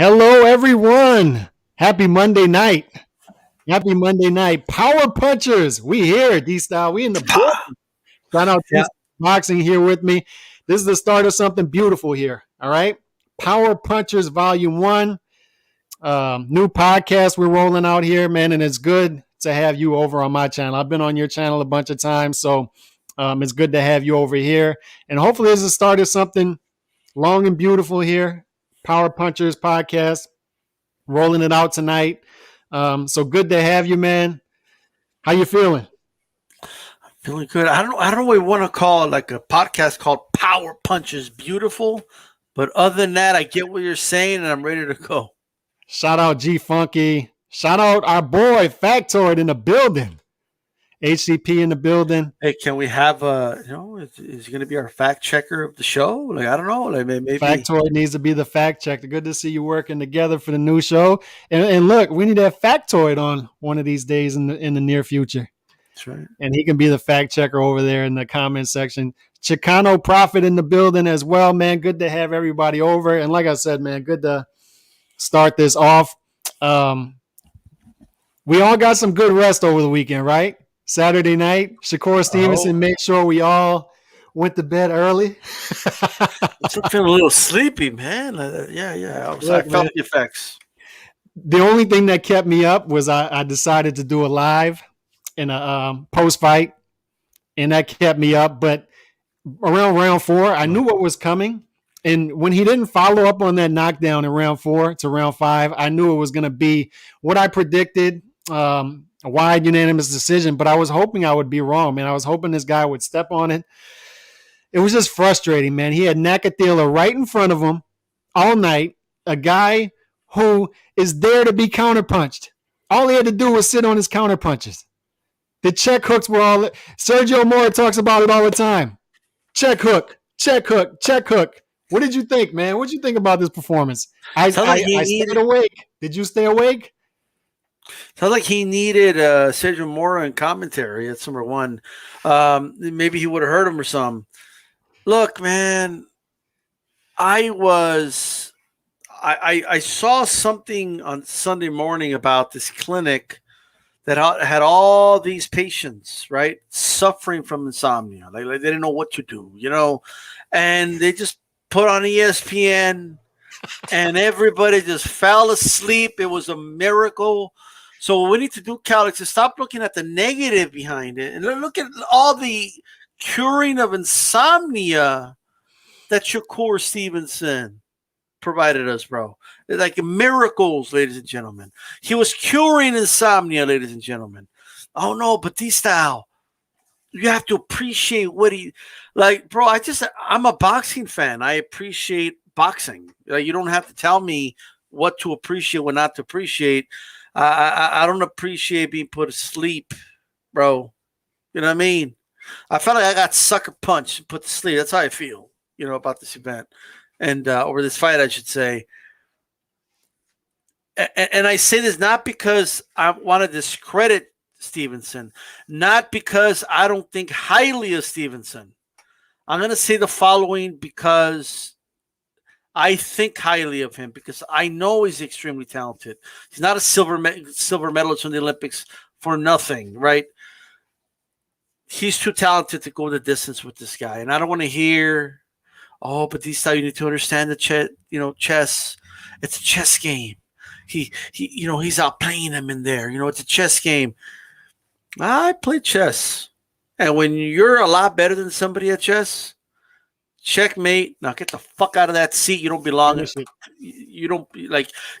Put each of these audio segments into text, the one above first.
Hello, everyone. Happy Monday night. Happy Monday night. Power punchers. We here, D-Style. We in the building. Shout out to Yeah. Boxing here with me. This is the start of something beautiful here. All right. Power Punchers Volume 1. New podcast we're rolling out here, man. And it's good to have you over on my channel. I've been on your channel a bunch of times. So it's good to have you over here. And hopefully this is the start of something long and beautiful here. Power Punchers podcast. Rolling it out tonight. So good to have you, man. How you feeling? Feeling good. I don't know what we want to call it, like a podcast called Power Punches Beautiful. But other than that, I get what you're saying and I'm ready to go. Shout out G Funky. Shout out our boy Factoid in the building. HCP in the building. Hey, can we have is he going to be our fact checker of the show? Like, I don't know. Like maybe Factoid needs to be the fact checker. Good to see you working together for the new show. And look, we need to have Factoid on one of these days in the near future. That's right. And he can be the fact checker over there in the comment section. Chicano Prophet in the building as well, man. Good to have everybody over. And like I said, man, good to start this off. We all got some good rest over the weekend, right? Saturday night, Shakur Stevenson made sure we all went to bed early. I'm feeling a little sleepy, man. Yeah. I felt the effects. The only thing that kept me up was I decided to do a live in a post-fight, and that kept me up. But around round 4, I knew what was coming. And when he didn't follow up on that knockdown in round 4 to round 5, I knew it was going to be what I predicted, a wide unanimous decision. But I was hoping I would be wrong, man. I was hoping this guy would step on it. It was just frustrating, man. He had Nakatila right in front of him all night, a guy who is there to be counterpunched. All he had to do was sit on his counterpunches. The check hooks were all – Sergio Mora talks about it all the time. Check hook, check hook, check hook. What did you think, man? What did you think about this performance? I stayed awake. Did you stay awake? Sounds like he needed Sergio Mora in commentary. That's number one. Maybe he would have heard him or something. Look, man, I saw something on Sunday morning about this clinic that had all these patients, right, suffering from insomnia. Like they didn't know what to do, and they just put on ESPN and everybody just fell asleep. It was a miracle. So what we need to do, Calix, is stop looking at the negative behind it and look at all the curing of insomnia that Shakur Stevenson provided us, bro. Like miracles, ladies and gentlemen. He was curing insomnia, ladies and gentlemen. Oh, no, but D-Style, you have to appreciate what he – like, bro, I'm a boxing fan. I appreciate boxing. You don't have to tell me what to appreciate, what not to appreciate. I don't appreciate being put to sleep, bro. You know what I mean? I felt like I got sucker punched and put to sleep. That's how I feel, about this event. And over this fight, I should say. And I say this not because I want to discredit Stevenson, not because I don't think highly of Stevenson. I'm going to say the following because I think highly of him, because I know he's extremely talented. He's not a silver medalist from the Olympics for nothing, right? He's too talented to go the distance with this guy. And I don't want to hear, oh, but these times you need to understand the chess. It's a chess game. He he's outplaying him in there. It's a chess game. I play chess. And when you're a lot better than somebody at chess, checkmate. Now get the fuck out of that seat. You don't belong. You don't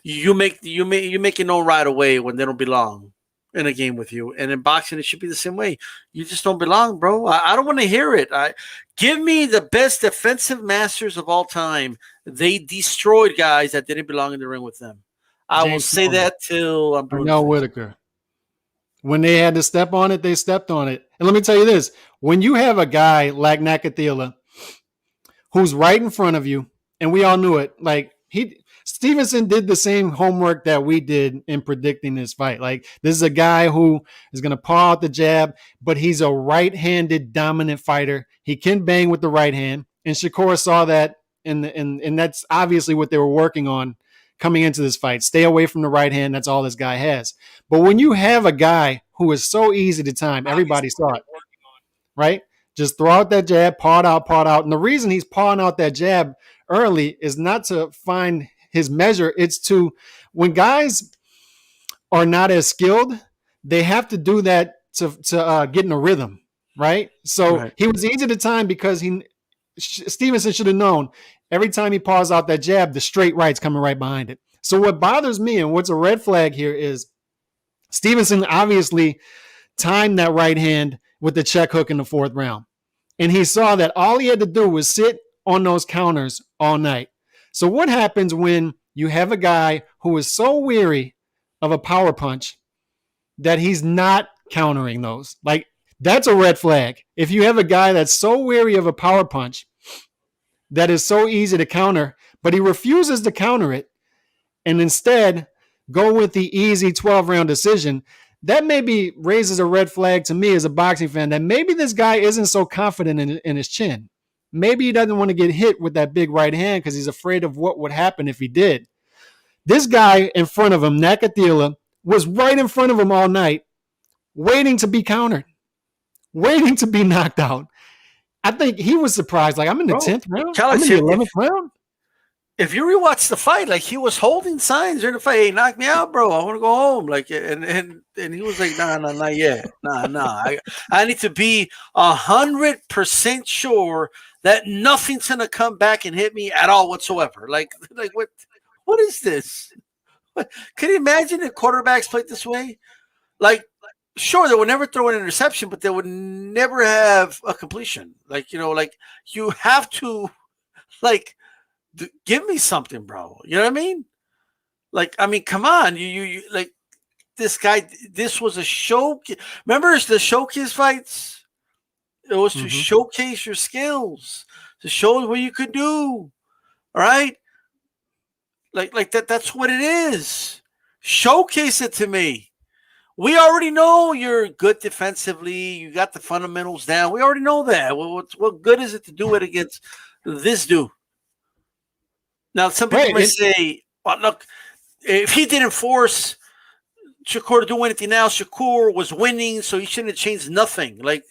you make it known right away when they don't belong in a game with you. And in boxing, it should be the same way. You just don't belong, bro. I don't want to hear it. Give me the best defensive masters of all time. They destroyed guys that didn't belong in the ring with them. I will say that till I'm blue. Pernell Whitaker. When they had to step on it, they stepped on it. And let me tell you this. When you have a guy like Nakatila who's right in front of you, and we all knew it, like Stevenson did the same homework that we did in predicting this fight. Like, this is a guy who is going to paw out the jab, but he's a right-handed dominant fighter. He can bang with the right hand. And Shakur saw that, and that's obviously what they were working on coming into this fight. Stay away from the right hand. That's all this guy has. But when you have a guy who is so easy to time, everybody saw it, right? Just throw out that jab, paw it out. And the reason he's pawing out that jab early is not to find his measure. It's to, when guys are not as skilled, they have to do that to get in a rhythm, right? So he was easy to time because Stevenson should have known every time he paws out that jab, the straight right's coming right behind it. So what bothers me and what's a red flag here is Stevenson obviously timed that right hand with the check hook in the 4th round. And he saw that all he had to do was sit on those counters all night. So what happens when you have a guy who is so weary of a power punch that he's not countering those? Like, that's a red flag. If you have a guy that's so weary of a power punch that is so easy to counter, but he refuses to counter it and instead go with the easy 12-round decision, that maybe raises a red flag to me as a boxing fan that maybe this guy isn't so confident in his chin. Maybe he doesn't want to get hit with that big right hand because he's afraid of what would happen if he did. This guy in front of him, Nakatila, was right in front of him all night, waiting to be countered, waiting to be knocked out. I think he was surprised. Like, I'm in the 10th round? I'm in the 11th round? If you rewatch the fight, like, he was holding signs during the fight. Hey, knock me out, bro. I want to go home. Like, and he was like, nah, not yet. Nah. I need to be 100% sure that nothing's gonna come back and hit me at all whatsoever. Like what is this? Can you imagine if quarterbacks played this way? Like, sure, they would never throw an interception, but they would never have a completion. Like, like, you have to, like, give me something, bro. You know what I mean? Like, I mean, come on. You like, this guy, this was a show. Remember the showcase fights? It was to showcase your skills, to show what you could do. All right? Like that's what it is. Showcase it to me. We already know you're good defensively. You got the fundamentals down. We already know that. What good is it to do it against this dude? Now, some people may say, well, look, if he didn't force Shakur to do anything else, Shakur was winning, so he shouldn't have changed nothing. Like,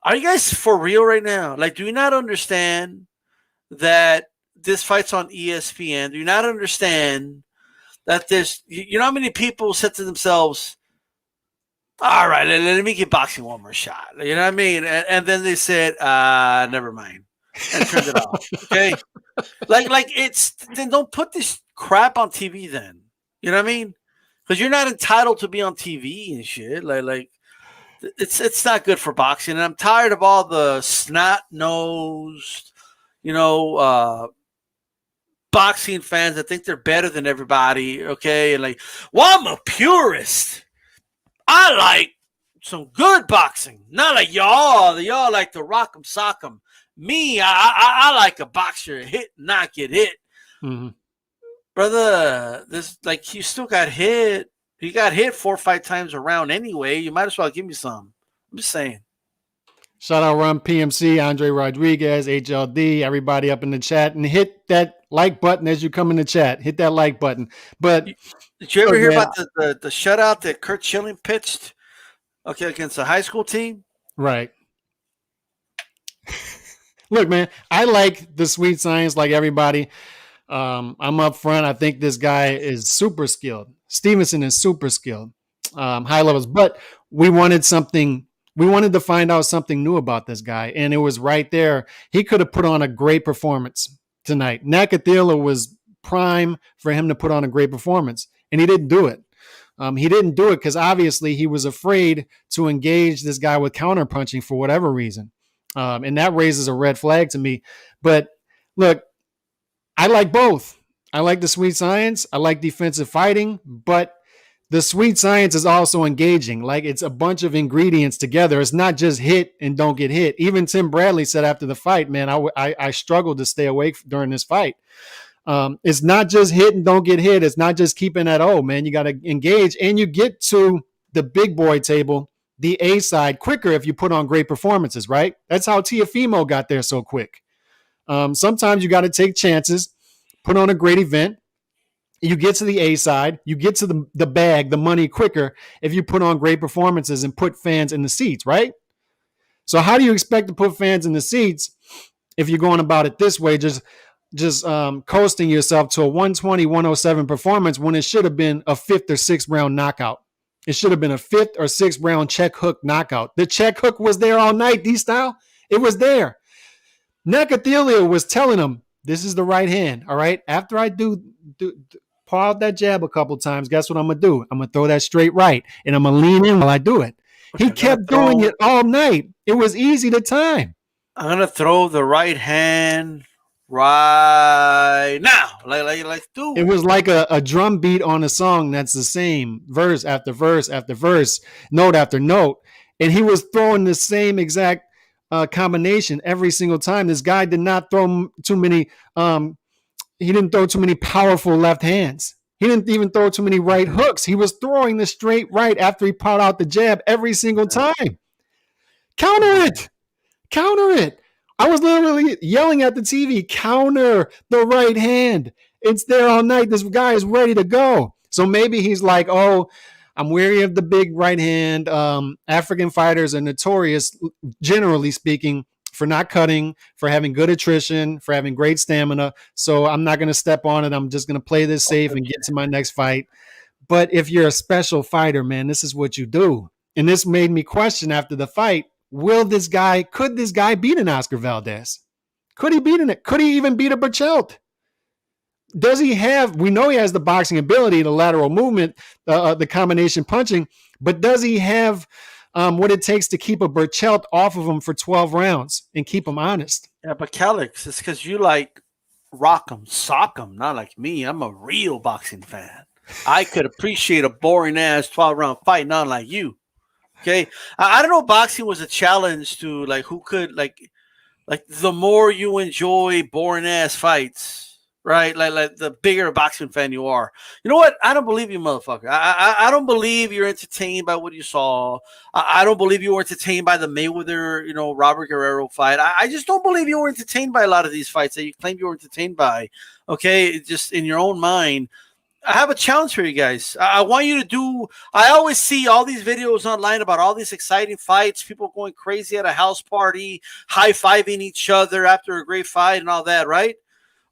are you guys for real right now? Like, do you not understand that this fight's on ESPN? Do you not understand that there's, you know how many people said to themselves, all right, let me give boxing one more shot. You know what I mean? And then they said, never mind. And turned it off. Okay? Like it's, then don't put this crap on TV then. You know what I mean? Because you're not entitled to be on TV and shit. Like it's not good for boxing. And I'm tired of all the snot-nosed, boxing fans that think they're better than everybody. Okay? And like, well, I'm a purist. I like some good boxing. Not like y'all. Y'all like to rock 'em, sock 'em. Me, I like a boxer hit, not get hit. Mm-hmm. Brother, this, like, he still got hit. He got hit 4 or 5 times around anyway. You might as well give me some. I'm just saying. Shout out Run PMC, Andre Rodriguez, HLD, everybody up in the chat. And hit that like button as you come in the chat. Hit that like button. But did you ever hear about the shutout that Kurt Schilling pitched against the high school team? Right. Look, man, I like the sweet science like everybody. I'm up front. I think this guy is super skilled. Stevenson is super skilled, high levels. But we wanted to find out something new about this guy, and it was right there. He could have put on a great performance tonight. Nakatila was prime for him to put on a great performance, and he didn't do it. He didn't do it because obviously he was afraid to engage this guy with counterpunching for whatever reason. And that raises a red flag to me. But look, I like both. I like the sweet science. I like defensive fighting, but the sweet science is also engaging. Like, it's a bunch of ingredients together. It's not just hit and don't get hit. Even Tim Bradley said after the fight, man, I struggled to stay awake during this fight. It's not just hit and don't get hit. It's not just keeping that, man, you got to engage. And you get to the big boy table, the A side, quicker if you put on great performances, right? That's how Teofimo got there so quick. Sometimes you got to take chances, put on a great event, You get to the A side, you get to the bag, the money quicker if you put on great performances and put fans in the seats, right? So how do you expect to put fans in the seats if you're going about it this way, just coasting yourself to a 120, 107 performance when it should have been a fifth or sixth round knockout? It should have been a fifth or sixth round check hook knockout. The check hook was there all night, D-Style. It was there. Nakathila was telling him, this is the right hand, all right? After I do pull out that jab a couple times, guess what I'm going to do? I'm going to throw that straight right, and I'm going to lean in while I do it. He kept doing it all night. It was easy to time. I'm going to throw the right hand right now. Like do it. It was like a drum beat on a song that's the same, verse after verse after verse, note after note. And he was throwing the same exact combination every single time. This guy did not throw too many he didn't throw too many powerful left hands. He didn't even throw too many right hooks. He was throwing the straight right after he popped out the jab every single time. Counter it. Counter it. I was literally yelling at the TV, counter the right hand. It's there all night. This guy is ready to go. So maybe he's like, oh, I'm wary of the big right hand. African fighters are notorious, generally speaking, for not cutting, for having good attrition, for having great stamina. So I'm not going to step on it. I'm just going to play this safe and get to my next fight. But if you're a special fighter, man, this is what you do. And this made me question after the fight, could this guy beat an Oscar Valdez? Could he beat it? Could he even beat a Berchelt? Does he have, we know he has the boxing ability, the lateral movement, the combination punching, but does he have what it takes to keep a Berchelt off of him for 12 rounds and keep him honest? Yeah, but Calix, it's because you like rock 'em, sock 'em, not like me. I'm a real boxing fan. I could appreciate a boring ass 12-round fight, not like you. Okay, I don't know. Boxing was a challenge to like who could like the more you enjoy boring ass fights, right? Like the bigger a boxing fan you are. You know what? I don't believe you, motherfucker. I don't believe you're entertained by what you saw. I don't believe you were entertained by the Mayweather, Robert Guerrero fight. I just don't believe you were entertained by a lot of these fights that you claim you were entertained by. Okay, just in your own mind. I have a challenge for you guys. I want you to do. I always see all these videos online about all these exciting fights, people going crazy at a house party, high-fiving each other after a great fight and all that, right?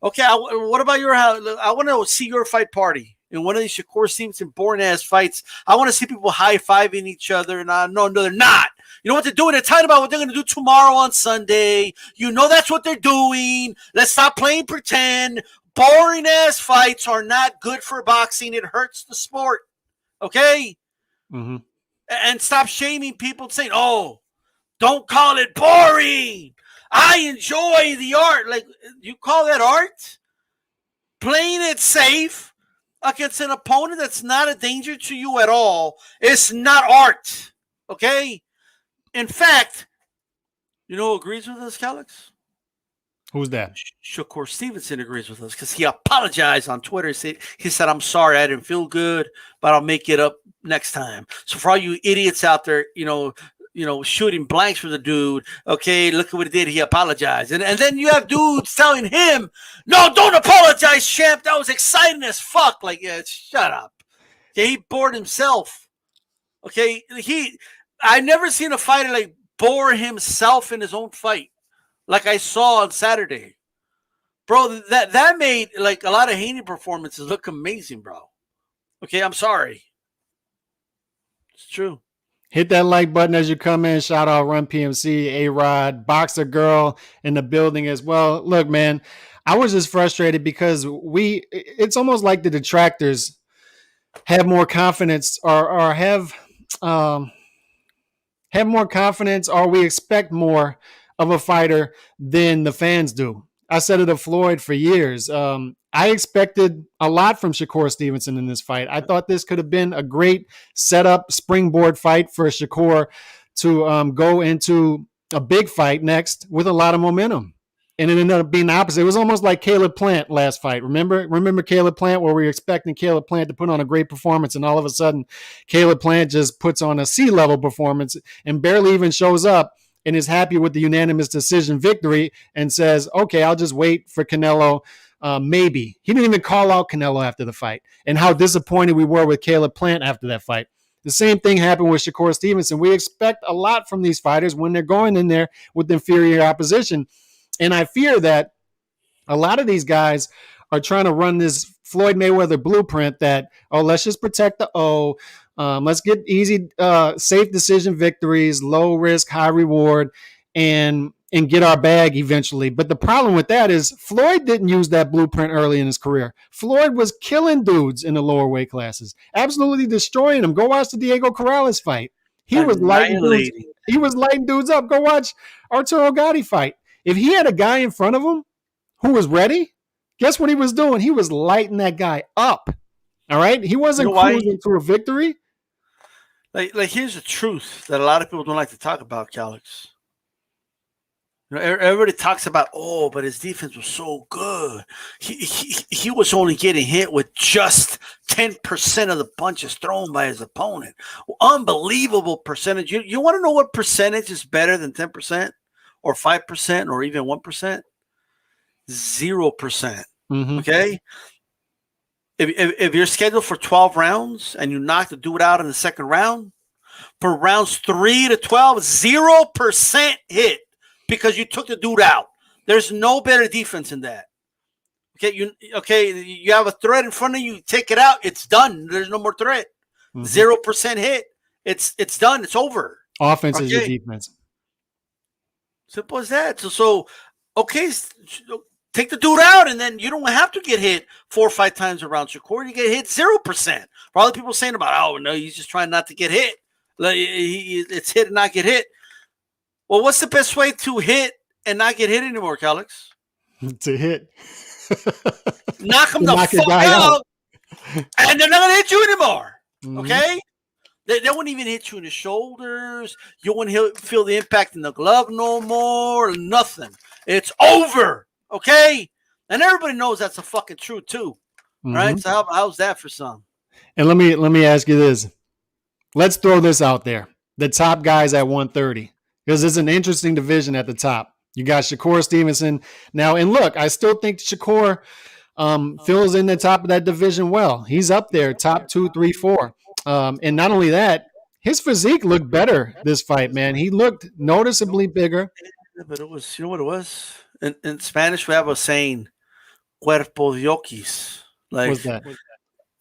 Okay, what about your house? I want to see your fight party in one of these Shakur Stevenson boring-ass fights. I want to see people high-fiving each other. And no, they're not. You know what they're doing? They're talking about what they're going to do tomorrow on Sunday. You know that's what they're doing. Let's stop playing pretend. Boring ass fights are not good for boxing. It hurts the sport. Okay? Mm-hmm. And stop shaming people saying, oh, don't call it boring. I enjoy the art. Like, you call that art? Playing it safe against an opponent that's not a danger to you at all. It's not art. Okay? In fact, you know who agrees with us, Calix? Who's that? Shakur Stevenson agrees with us because he apologized on Twitter. He said, I'm sorry, I didn't feel good, but I'll make it up next time. So for all you idiots out there, shooting blanks for the dude, okay, look at what he did. He apologized. And then you have dudes telling him, no, don't apologize, champ. That was exciting as fuck. Like, yeah, shut up. Okay, he bored himself. Okay, I never seen a fighter like bore himself in his own fight. Like I saw on Saturday. Bro, that made like a lot of Haney performances look amazing, bro. Okay, I'm sorry. It's true. Hit that like button as you come in. Shout out Run PMC, A-Rod, Boxer Girl in the building as well. Look, man, I was just frustrated because it's almost like the detractors have more confidence or have more confidence, or we expect more of a fighter than the fans do. I said it to Floyd for years. I expected a lot from Shakur Stevenson in this fight. I thought this could have been a great setup, springboard fight for Shakur to go into a big fight next with a lot of momentum. And it ended up being the opposite. It was almost like Caleb Plant last fight. Remember Caleb Plant, where we were expecting Caleb Plant to put on a great performance, and all of a sudden Caleb Plant just puts on a C-level performance and barely even shows up and is happy with the unanimous decision victory and says, okay, I'll just wait for Canelo maybe. He didn't even call out Canelo after the fight, and how disappointed we were with Caleb Plant after that fight. The same thing happened with Shakur Stevenson. We expect a lot from these fighters when they're going in there with inferior opposition. And I fear that a lot of these guys are trying to run this Floyd Mayweather blueprint that, oh, let's just protect the O. Let's get easy, safe decision victories, low risk, high reward, and get our bag eventually. But the problem with that is Floyd didn't use that blueprint early in his career. Floyd was killing dudes in the lower weight classes, absolutely destroying them. Go watch the Diego Corrales fight. He was lighting dudes. He was lighting dudes up. Go watch Arturo Gatti fight. If he had a guy in front of him who was ready, guess what he was doing? He was lighting that guy up. All right? He wasn't cruising to a victory. Like here's the truth that a lot of people don't like to talk about, Calix. You know, everybody talks about, oh, but his defense was so good. He was only getting hit with just 10% of the punches thrown by his opponent. Unbelievable percentage. You want to know what percentage is better than 10% or 5% or even 1%? 0%. Mm-hmm. Okay? If you're scheduled for 12 rounds and you knock the dude out in the second round, for rounds 3 to 12, 0% hit. Because you took the dude out. There's no better defense in that. You have a threat in front of you, take it out, it's done. There's no more threat. 0% hit. It's done. It's over. Offense is your defense. Simple as that. So take the dude out, and then you don't have to get hit 4 or 5 times around Shakur. You get hit 0%. For all the people saying about, oh no, he's just trying not to get hit. Like it's hit and not get hit. Well, what's the best way to hit and not get hit anymore, Calix? To hit. Knock him the fuck out, and they're not going to hit you anymore, okay? They won't even hit you in the shoulders. You won't feel the impact in the glove no more, nothing. It's over, okay? And everybody knows that's a fucking truth, too, right? So how's that for some? And let me ask you this. Let's throw this out there. The top guys at 130. Because it's an interesting division at the top. You got Shakur Stevenson now. And look, I still think Shakur fills in the top of that division well. He's up there, top 2, 3, 4. And not only that, his physique looked better this fight, man. He looked noticeably bigger. Yeah, but it was, you know what it was? In Spanish, we have a saying, cuerpo de oquis. Like, what's that?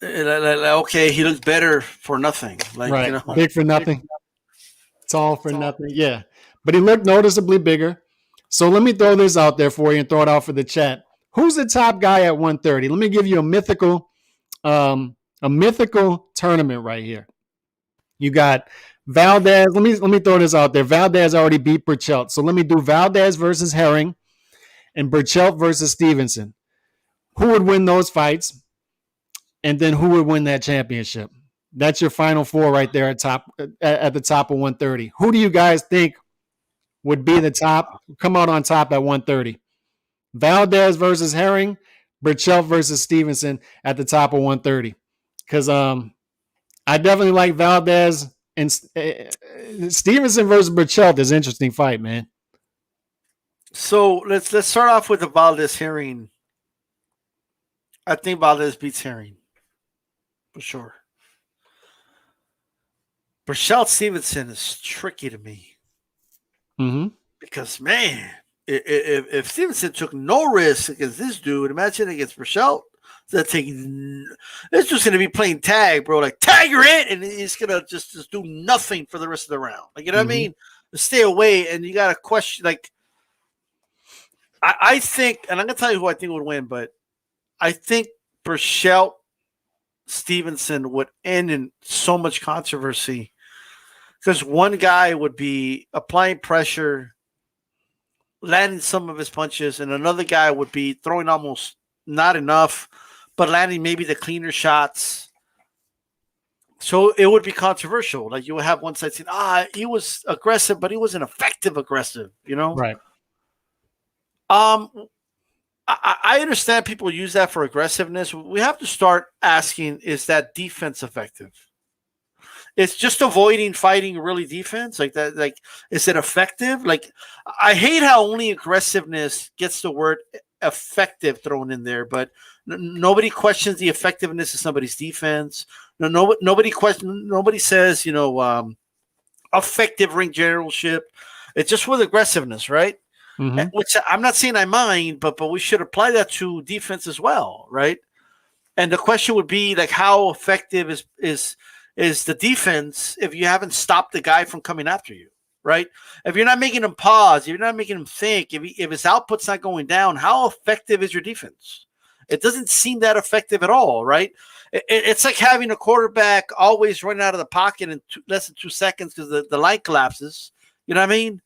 Okay, he looks better for nothing. Like, right. You know, big for nothing. Tall for nothing. Yeah. But he looked noticeably bigger. So let me throw this out there for you and throw it out for the chat. Who's the top guy at 130? Let me give you a mythical tournament right here. You got Valdez. Let me throw this out there. Valdez already beat Burchelt. So let me do Valdez versus Herring and Burchelt versus Stevenson. Who would win those fights? And then who would win that championship? That's your final 4 right there at the top of 130. Who do you guys think would be the top, come out on top at 130? Valdez versus Herring, Burchelt versus Stevenson at the top of 130. Because I definitely like Valdez, and Stevenson versus Burchelt is an interesting fight, man. So let's start off with the Valdez Herring. I think Valdez beats Herring for sure. Burchelt Stevenson is tricky to me. Because, man, if Stevenson took no risk against this dude, imagine against Burchelt. It's just going to be playing tag, bro. Like, tag, you're in, and he's going to just do nothing for the rest of the round. Like, you know what I mean? Stay away, and you got to question. Like, I think, and I'm going to tell you who I think would win, but I think Burchelt Stevenson would end in so much controversy. Because one guy would be applying pressure, landing some of his punches, and another guy would be throwing almost not enough, but landing maybe the cleaner shots. So it would be controversial. Like, you would have one side saying, he was aggressive, but he wasn't effective aggressive, you know? Right. I understand people use that for aggressiveness. We have to start asking, is that defense effective? It's just avoiding fighting really defense like that. Like, is it effective? Like, I hate how only aggressiveness gets the word effective thrown in there, but nobody questions the effectiveness of somebody's defense. Nobody says, effective ring generalship. It's just with aggressiveness, right? Mm-hmm. Which I'm not saying I mind, but we should apply that to defense as well, right? And the question would be like, how effective is the defense if you haven't stopped the guy from coming after you, right? If you're not making him pause, if you're not making him think, if his output's not going down, how effective is your defense? It doesn't seem that effective at all, right? It's like having a quarterback always running out of the pocket in less than 2 seconds because the line collapses. You know what I mean?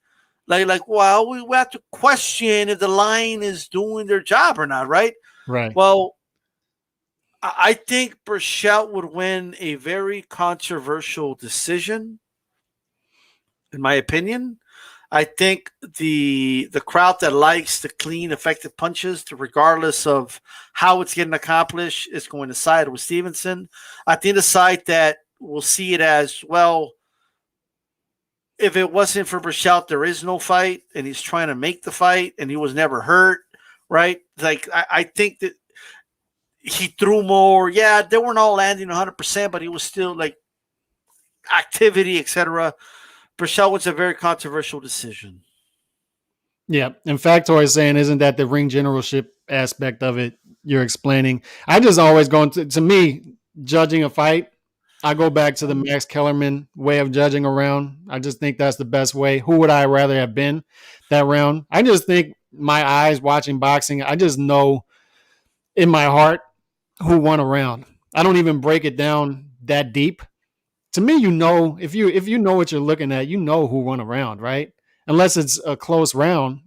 Well, we have to question if the line is doing their job or not, right? Right. Well, I think Burchell would win a very controversial decision, in my opinion. I think the crowd that likes the clean, effective punches, regardless of how it's getting accomplished, is going to side with Stevenson. I think the side that will see it as, well, if it wasn't for Burchell, there is no fight, and he's trying to make the fight, and he was never hurt, right? Like, I think that he threw more. Yeah, they weren't all landing 100%, but he was still like activity, etc. Burchell was a very controversial decision. Yeah. In fact, is saying, isn't that the ring generalship aspect of it you're explaining? I just always go to me, judging a fight, I go back to the Max Kellerman way of judging a round. I just think that's the best way. Who would I rather have been that round? I just think my eyes watching boxing, I just know in my heart who won a round. I don't even break it down that deep. To me, if you know what you're looking at, you know who won a round, right? Unless it's a close round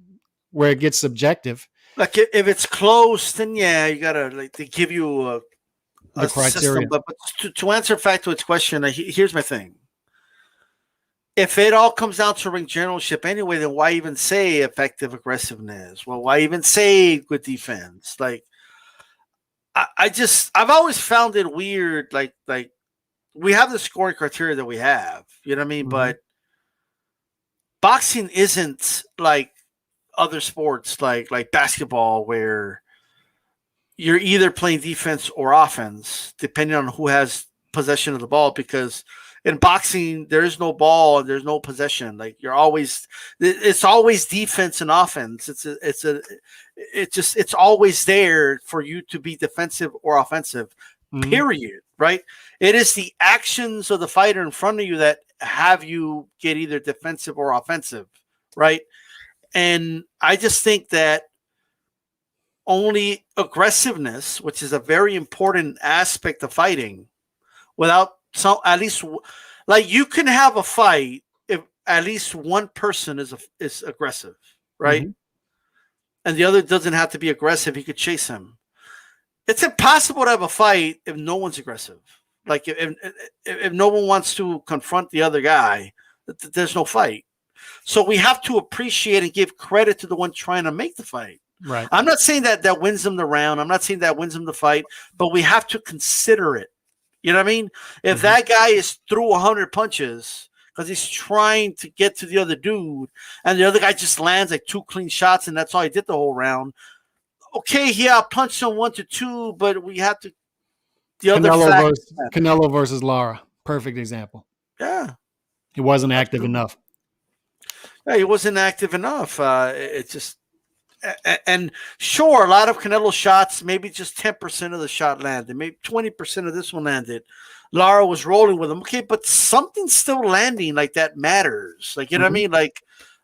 where it gets subjective. Like if it's close, then yeah, you gotta they give you a criteria. System. But to answer Factoid's question, here's my thing. If it all comes down to ring generalship anyway, then why even say effective aggressiveness? Well, why even say good defense? Like, I've always found it weird. Like we have the scoring criteria that we have, you know what I mean? Mm-hmm. But boxing isn't like other sports, like basketball, where you're either playing defense or offense, depending on who has possession of the ball. Because in boxing, there is no ball and there's no possession. Like it's always defense and offense. It's always there for you to be defensive or offensive. Mm-hmm. Period. Right? It is the actions of the fighter in front of you that have you get either defensive or offensive. Right? And I just think that only aggressiveness, which is a very important aspect of fighting, without at least like you can have a fight if at least one person is aggressive, right? Mm-hmm. And the other doesn't have to be aggressive. He could chase him. It's impossible to have a fight if no one's aggressive. Like if no one wants to confront the other guy, there's no fight. So we have to appreciate and give credit to the one trying to make the fight. Right. I'm not saying that wins them the round. I'm not saying that wins them the fight, but we have to consider it. You know what I mean? If mm-hmm. that guy is through 100 punches because he's trying to get to the other dude, and the other guy just lands like 2 clean shots, and that's all he did the whole round. Okay, yeah, I'll punch him 1-2, but we have to. The Canelo versus Lara, perfect example. Yeah, he wasn't active enough. Yeah, he wasn't active enough. It just. And sure, a lot of Canelo shots, maybe just 10% of the shot landed. Maybe 20% of this one landed. Lara was rolling with him. Okay, but something's still landing like that matters. Like, you know mm-hmm. what I mean?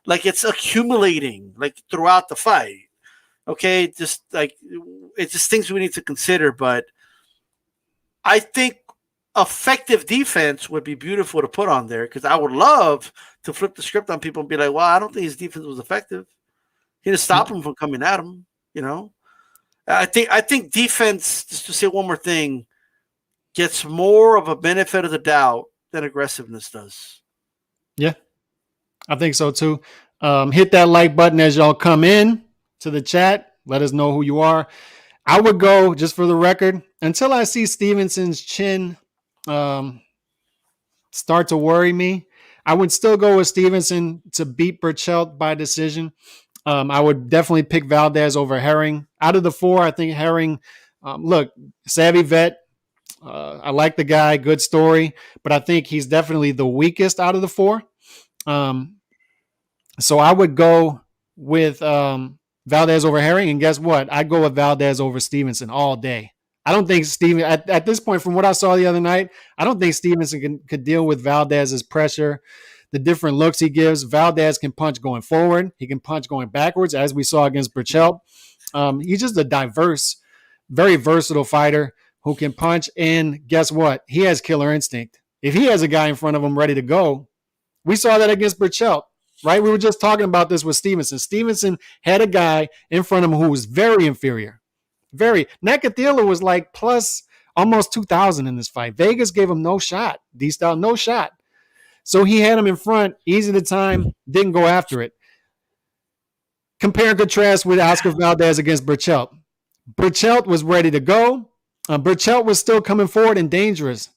Like it's accumulating like throughout the fight. Okay, just like it's just things we need to consider. But I think effective defense would be beautiful to put on there because I would love to flip the script on people and be like, well, I don't think his defense was effective. He didn't stop him from coming at him, you know. I think defense, just to say one more thing, gets more of a benefit of the doubt than aggressiveness does. Yeah, I think so too. Hit that like button as y'all come in to the chat. Let us know who you are. I would go, just for the record, until I see Stevenson's chin start to worry me, I would still go with Stevenson to beat Burchell by decision. I would definitely pick Valdez over Herring. Out of the four, I think Herring, look, savvy vet. I like the guy, good story, but I think he's definitely the weakest out of the four. Um, so I would go with Valdez over Herring, and guess what? I'd go with Valdez over Stevenson all day. I don't think Steven at this point, from what I saw the other night, I don't think Stevenson could deal with Valdez's pressure, the different looks he gives. Valdez can punch going forward. He can punch going backwards, as we saw against Burchell. He's just a diverse, very versatile fighter who can punch. And guess what? He has killer instinct. If he has a guy in front of him ready to go, we saw that against Burchell, right? We were just talking about this with Stevenson. Stevenson had a guy in front of him who was very inferior. Very. Nakatila was like plus almost 2,000 in this fight. Vegas gave him no shot. D-Style, no shot. So he had him in front, easy to time, didn't go after it. Compare and contrast with Oscar Valdez against Burchell. Burchell was ready to go. Burchell was still coming forward and dangerous.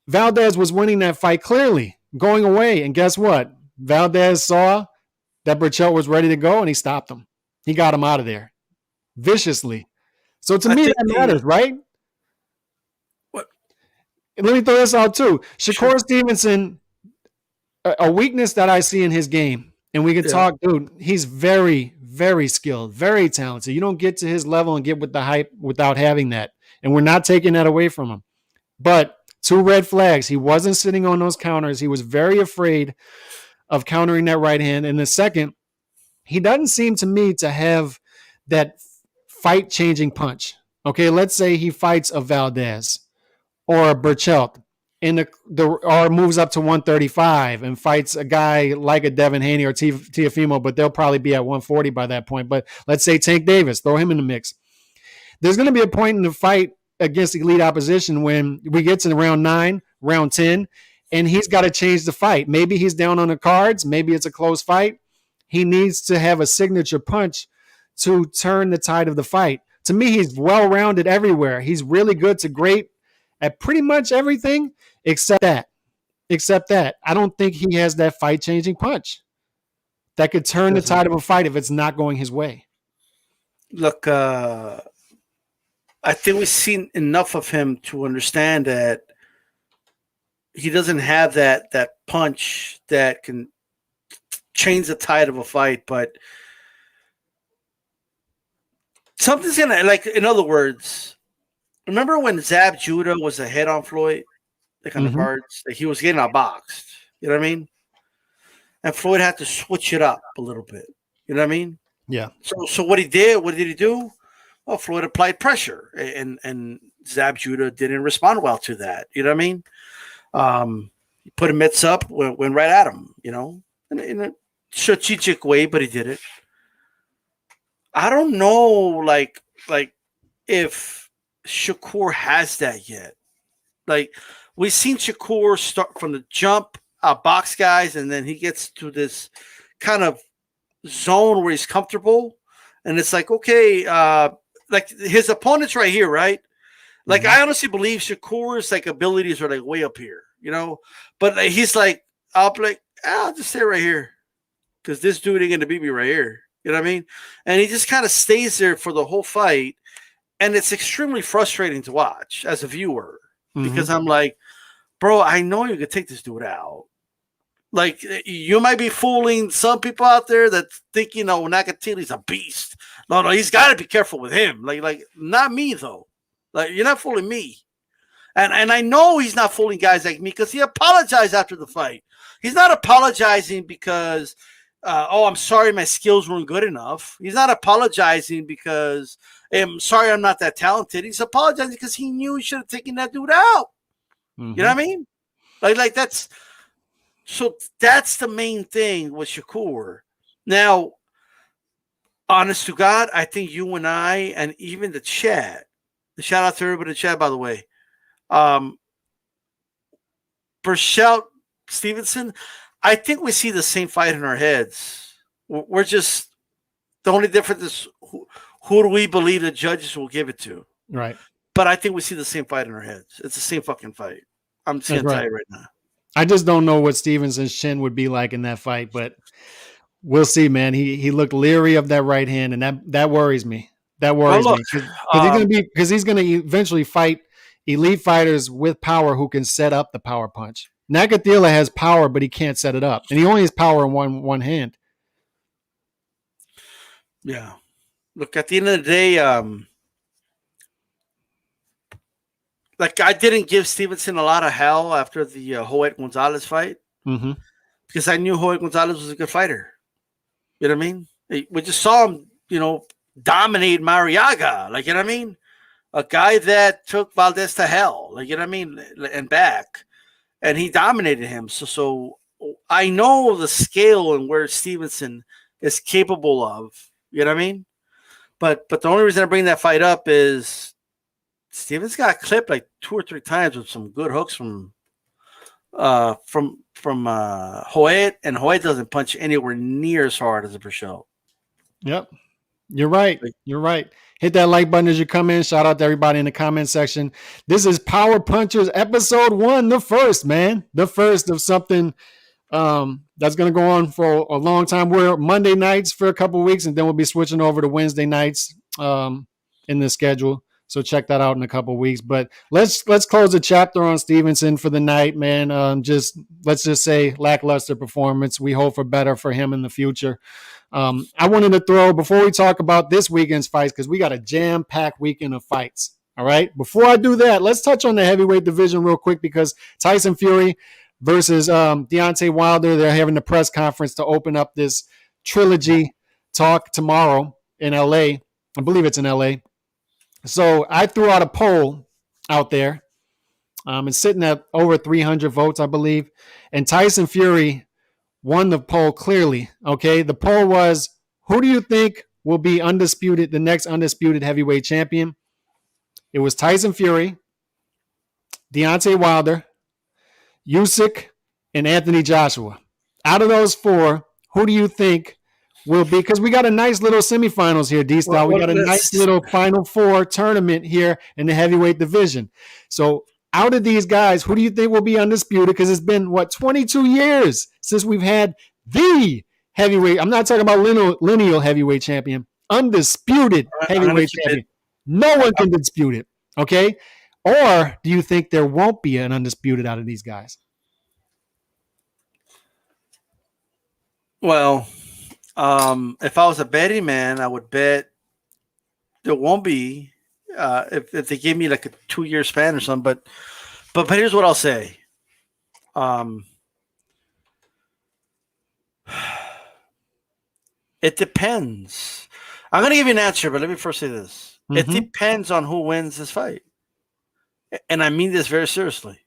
Valdez was winning that fight clearly, going away. And guess what? Valdez saw that Burchell was ready to go, and he stopped him. He got him out of there viciously. So to me, that matters, right? What? Let me throw this out too. Shakur Stevenson, a weakness that I see in his game, and we can talk, dude, he's very, very skilled, very talented. You don't get to his level and get with the hype without having that. And we're not taking that away from him. But 2 red flags. He wasn't sitting on those counters. He was very afraid of countering that right hand. And the second, he doesn't seem to me to have that fight-changing punch. Okay, let's say he fights a Valdez or a Burchell and or moves up to 135 and fights a guy like a Devin Haney or Teofimo, but they'll probably be at 140 by that point. But let's say Tank Davis, throw him in the mix. There's going to be a point in the fight against elite opposition when we get to round 9, round 10, and he's got to change the fight. Maybe he's down on the cards. Maybe it's a close fight. He needs to have a signature punch to turn the tide of the fight. To me, he's well-rounded everywhere. He's really good to great at pretty much everything except that. I don't think he has that fight-changing punch that could turn the tide of a fight if it's not going his way. Look, I think we've seen enough of him to understand that he doesn't have that punch that can change the tide of a fight, but something's gonna, like, in other words, remember when Zab Judah was ahead on Floyd, like on the cards, like he was getting outboxed, you know what I mean? And Floyd had to switch it up a little bit, you know what I mean? Yeah. So what did he do? Well, Floyd applied pressure, and Zab Judah didn't respond well to that, you know what I mean? He put a mitts up, went right at him, you know, in a strategic way, but he did it. I don't know, like if Shakur has that yet. Like, we've seen Shakur start from the jump, box guys, and then he gets to this kind of zone where he's comfortable, and it's like, okay, like his opponent's right here, right? Like, I honestly believe Shakur's like abilities are like way up here, you know, but like, he's like, I'll just stay right here because this dude ain't gonna beat me right here. You know what I mean? And he just kind of stays there for the whole fight. And it's extremely frustrating to watch as a viewer because I'm like, bro, I know you could take this dude out. Like, you might be fooling some people out there that think, you know, Nakatili's a beast. No, he's got to be careful with him. Like, not me, though. Like, you're not fooling me. And I know he's not fooling guys like me because he apologized after the fight. He's not apologizing because I'm sorry my skills weren't good enough. He's not apologizing because I'm sorry I'm not that talented. He's apologizing because he knew he should have taken that dude out. You know what I mean? Like that's the main thing with Shakur. Now, honest to God, I think you and I and even the chat, the shout out to everybody in the chat, by the way, Burchell Stevenson, I think we see the same fight in our heads. We're just, the only difference is who do we believe the judges will give it to? Right. But I think we see the same fight in our heads. It's the same fucking fight. I'm just going to tell you right now. I just don't know what Stevenson's chin would be like in that fight, but We'll see, man. He looked leery of that right hand, and that worries me. That Well, worries look, me because he's gonna eventually fight elite fighters with power who can set up the power punch. Nakatila has power, but he can't set it up, and he only has power in one hand. yeah. Look, at the end of the day, like I didn't give Stevenson a lot of hell after the Joet Gonzalez fight Mm-hmm. because I knew Joet Gonzalez was a good fighter. You know what I mean? We just saw him, dominate Mariaga. Like, you know what I mean? A guy that took Valdez to hell. Like, you know what I mean? And back. And he dominated him. So I know the scale and where Stevenson is capable of. You know what I mean? But the only reason I bring that fight up is Stevens got clipped like 2 or 3 times with some good hooks from Joet, and Joet doesn't punch anywhere near as hard as a Brichot. Yep. You're right. You're right. Hit that like button as you come in. Shout out to everybody in the comment section. This is Power Punchers episode 1, the first, man. The first of something that's going to go on for a long time. We're Monday nights for a couple of weeks, and then we'll be switching over to Wednesday nights in the schedule. So check that out in a couple of weeks. But let's close the chapter on Stevenson for the night, man. Let's just say lackluster performance. We hope for better for him in the future. I wanted to throw, before we talk about this weekend's fights, because we got a jam-packed weekend of fights. All right. Before I do that, let's touch on the heavyweight division real quick, because Tyson Fury versus Deontay Wilder, they're having a press conference to open up this trilogy talk tomorrow in LA. I believe it's in LA. So I threw out a poll out there. It's sitting at over 300 votes, I believe. And Tyson Fury won the poll clearly. Okay. The poll was, who do you think will be the next undisputed heavyweight champion? It was Tyson Fury, Deontay Wilder, Usyk, and Anthony Joshua. Out of those 4, who do you think will be? Because we got a nice little semifinals here, D-Style. We got a nice little Final 4 tournament here in the heavyweight division. So out of these guys, who do you think will be undisputed? Because it's been, 22 years since we've had the heavyweight. I'm not talking about lineal heavyweight champion. Undisputed heavyweight champion. No one can dispute it. Okay? Or do you think there won't be an undisputed out of these guys? Well, if I was a betting man, I would bet there won't be if they give me like a 2-year span or something. But here's what I'll say. It depends. I'm going to give you an answer, but let me first say this. Mm-hmm. It depends on who wins this fight. And I mean this very seriously.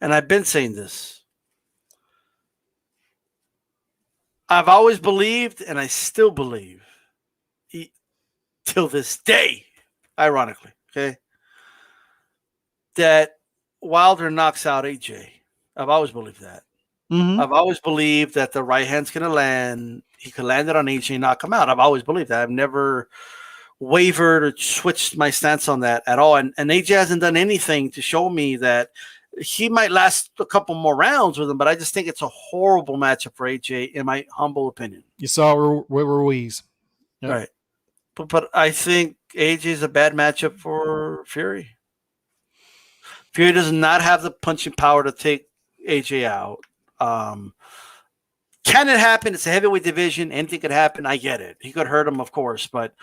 And I've been saying this. I've always believed, and I still believe, till this day, ironically, okay, that Wilder knocks out AJ. I've always believed that. Mm-hmm. I've always believed that the right hand's going to land. He could land it on AJ and knock him out. I've always believed that. I've never wavered or switched my stance on that at all. And AJ hasn't done anything to show me that he might last a couple more rounds with him, but I just think it's a horrible matchup for AJ, in my humble opinion. You saw Ruiz. Yep. Right. But I think AJ is a bad matchup for Fury. Fury does not have the punching power to take AJ out. Can it happen? It's a heavyweight division. Anything could happen. I get it. He could hurt him, of course. But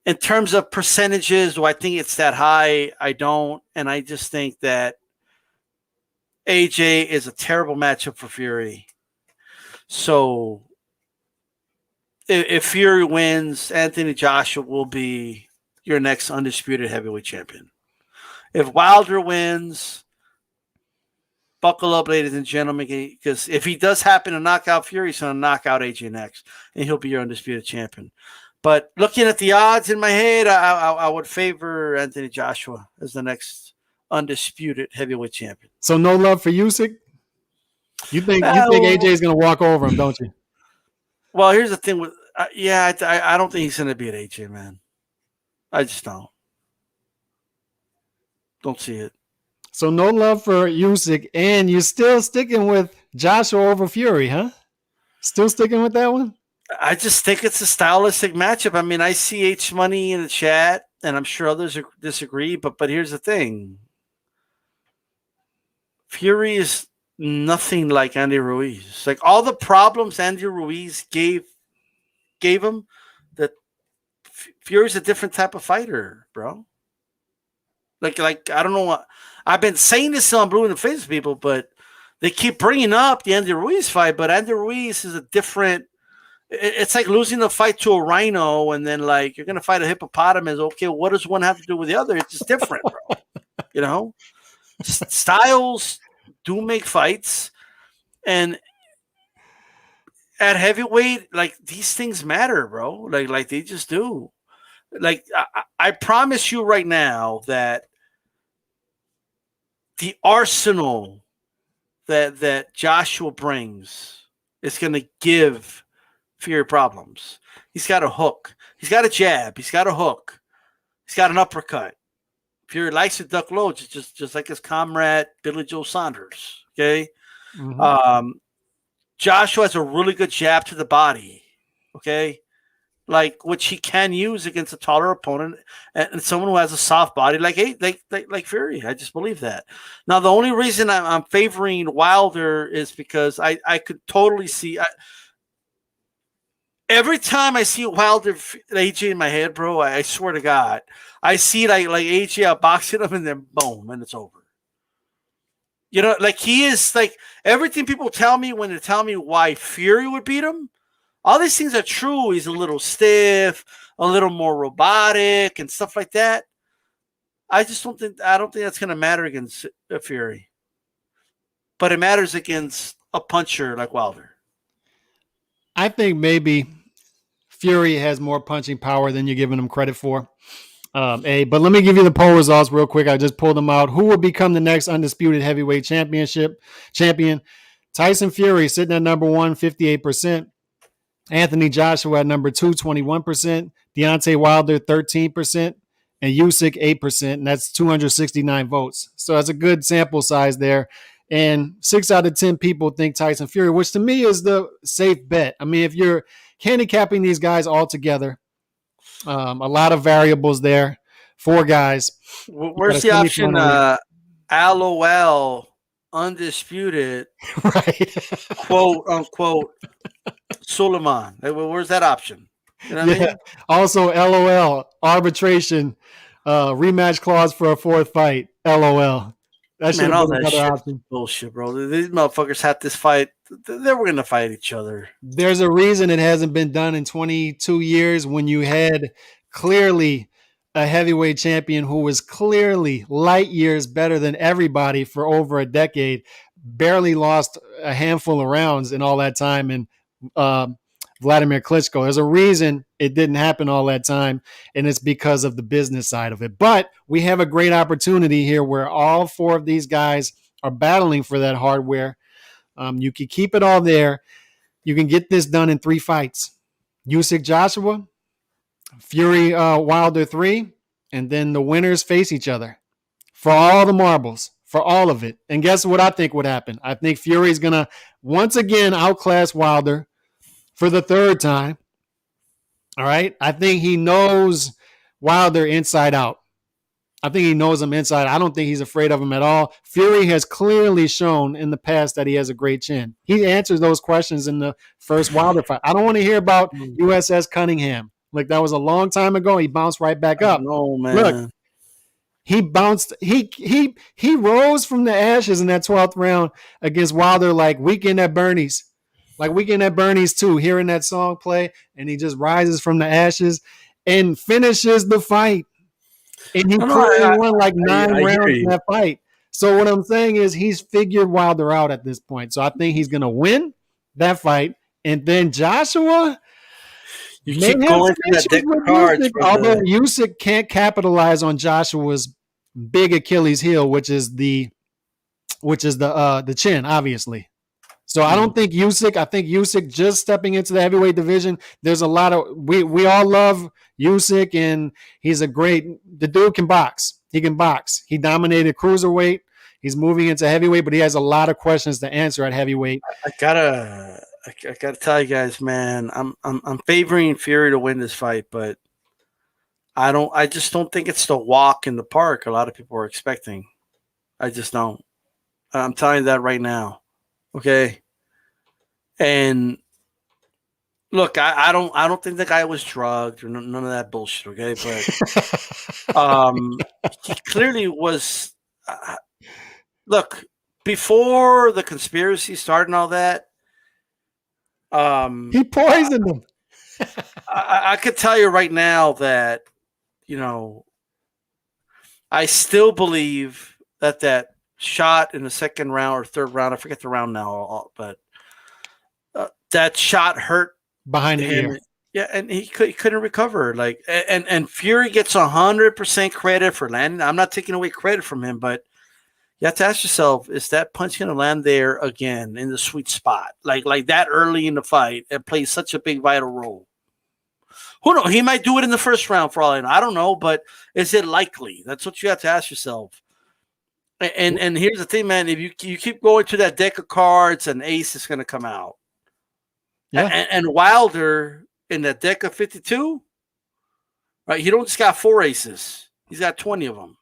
in terms of percentages, do I think it's that high? I don't. And I just think that AJ is a terrible matchup for Fury. So if Fury wins, Anthony Joshua will be your next undisputed heavyweight champion. If Wilder wins, buckle up, ladies and gentlemen, because if he does happen to knock out Fury, he's going to knock out AJ next, and he'll be your undisputed champion. But looking at the odds in my head, I would favor Anthony Joshua as the next undisputed heavyweight champion. So no love for Usyk? You think AJ is going to walk over him, don't you? Well, here's the thing with I don't think he's going to beat AJ, man. I just don't. Don't see it. So no love for Usyk, and you're still sticking with Joshua over Fury, huh? Still sticking with that one? I just think it's a stylistic matchup. I mean, I see H Money in the chat, and I'm sure others disagree. But here's the thing: Fury is nothing like Andy Ruiz. Like all the problems Andy Ruiz gave him, that Fury's a different type of fighter, bro. Like I don't know what I've been saying this on Blue in the Face of people, but they keep bringing up the Andy Ruiz fight. But Andy Ruiz is a different. It's like losing the fight to a rhino, and then like you're gonna fight a hippopotamus. Okay, what does one have to do with the other? It's just different, bro. You know, styles do make fights, and at heavyweight, like these things matter, bro. Like they just do. Like I promise you right now that the arsenal that Joshua brings is gonna give Fury problems. He's got a hook. He's got a jab. He's got a hook. He's got an uppercut. Fury likes to duck low, just like his comrade Billy Joe Saunders. Okay. Mm-hmm. Joshua has a really good jab to the body. Okay. Like which he can use against a taller opponent and someone who has a soft body like Fury. I just believe that. Now the only reason I'm favoring Wilder is because I could totally see. Every time I see Wilder AJ in my head, bro, I swear to God, I see like AJ outboxing him and then boom, and it's over. You know, like he is like everything people tell me when they tell me why Fury would beat him. All these things are true. He's a little stiff, a little more robotic, and stuff like that. I don't think that's going to matter against Fury, but it matters against a puncher like Wilder. I think maybe Fury has more punching power than you're giving him credit for. But let me give you the poll results real quick. I just pulled them out. Who will become the next undisputed heavyweight champion? Tyson Fury sitting at number 1, 58%. Anthony Joshua at number 2, 21%. Deontay Wilder, 13%. And Usyk, 8%. And that's 269 votes. So that's a good sample size there. And 6 out of 10 people think Tyson Fury, which to me is the safe bet. I mean, if you're handicapping these guys all together, a lot of variables there. 4 guys. Where's the option? LOL, undisputed, right? Quote unquote, Suleiman. Where's that option? You know what I mean? Also, LOL, arbitration, rematch clause for a 4th fight. LOL. That should have been another option. Bullshit, bro. These motherfuckers had this fight. They were going to fight each other. There's a reason it hasn't been done in 22 years when you had clearly a heavyweight champion who was clearly light years better than everybody for over a decade, barely lost a handful of rounds in all that time, and Vladimir Klitschko. There's a reason it didn't happen all that time, and it's because of the business side of it. But we have a great opportunity here where all 4 of these guys are battling for that hardware. You can keep it all there. You can get this done in 3 fights. Usyk Joshua, Fury Wilder 3, and then the winners face each other for all the marbles, for all of it. And guess what I think would happen? I think Fury's going to once again outclass Wilder for the 3rd time. All right? I think he knows Wilder inside out. I think he knows him inside. I don't think he's afraid of him at all. Fury has clearly shown in the past that he has a great chin. He answers those questions in the first Wilder fight. I don't want to hear about USS Cunningham. Like, that was a long time ago. He bounced right back up. No, man. Look, he bounced. He rose from the ashes in that 12th round against Wilder like Weekend at Bernie's. Like Weekend at Bernie's too, hearing that song play, and he just rises from the ashes and finishes the fight. And he clearly won like 9 rounds in that fight. So what I'm saying is he's figured Wilder out at this point. So I think he's going to win that fight. And then Joshua, you keep going through that deck of cards. Although Usyk can't capitalize on Joshua's big Achilles heel, which is the chin, obviously. So I don't think Usyk. I think Usyk just stepping into the heavyweight division. There's a lot of we all love Usyk, and he's a great. The dude can box. He can box. He dominated cruiserweight. He's moving into heavyweight, but he has a lot of questions to answer at heavyweight. I gotta I got to tell you guys, man, I'm favoring Fury to win this fight, but I just don't think it's the walk in the park a lot of people are expecting. I just don't. I'm telling you that right now. Okay. And look, I don't think the guy was drugged or none of that bullshit. Okay, but he clearly was. Look, before the conspiracy started and all that, He I, poisoned him. I could tell you right now that you know I still believe that shot in the second round or third round, I forget the round now, but that shot hurt Behind the him. ear. Yeah, and he couldn't recover. Like, and Fury gets 100% credit for landing. I'm not taking away credit from him, but you have to ask yourself: is that punch going to land there again in the sweet spot, like that early in the fight? It plays such a big vital role. Who knows? He might do it in the first round for all I know. I don't know, but is it likely? That's what you have to ask yourself. And here's the thing, man. If you keep going to that deck of cards, an ace is going to come out. Yeah. And Wilder in that deck of 52, right? He don't just got 4 aces. He's got 20 of them.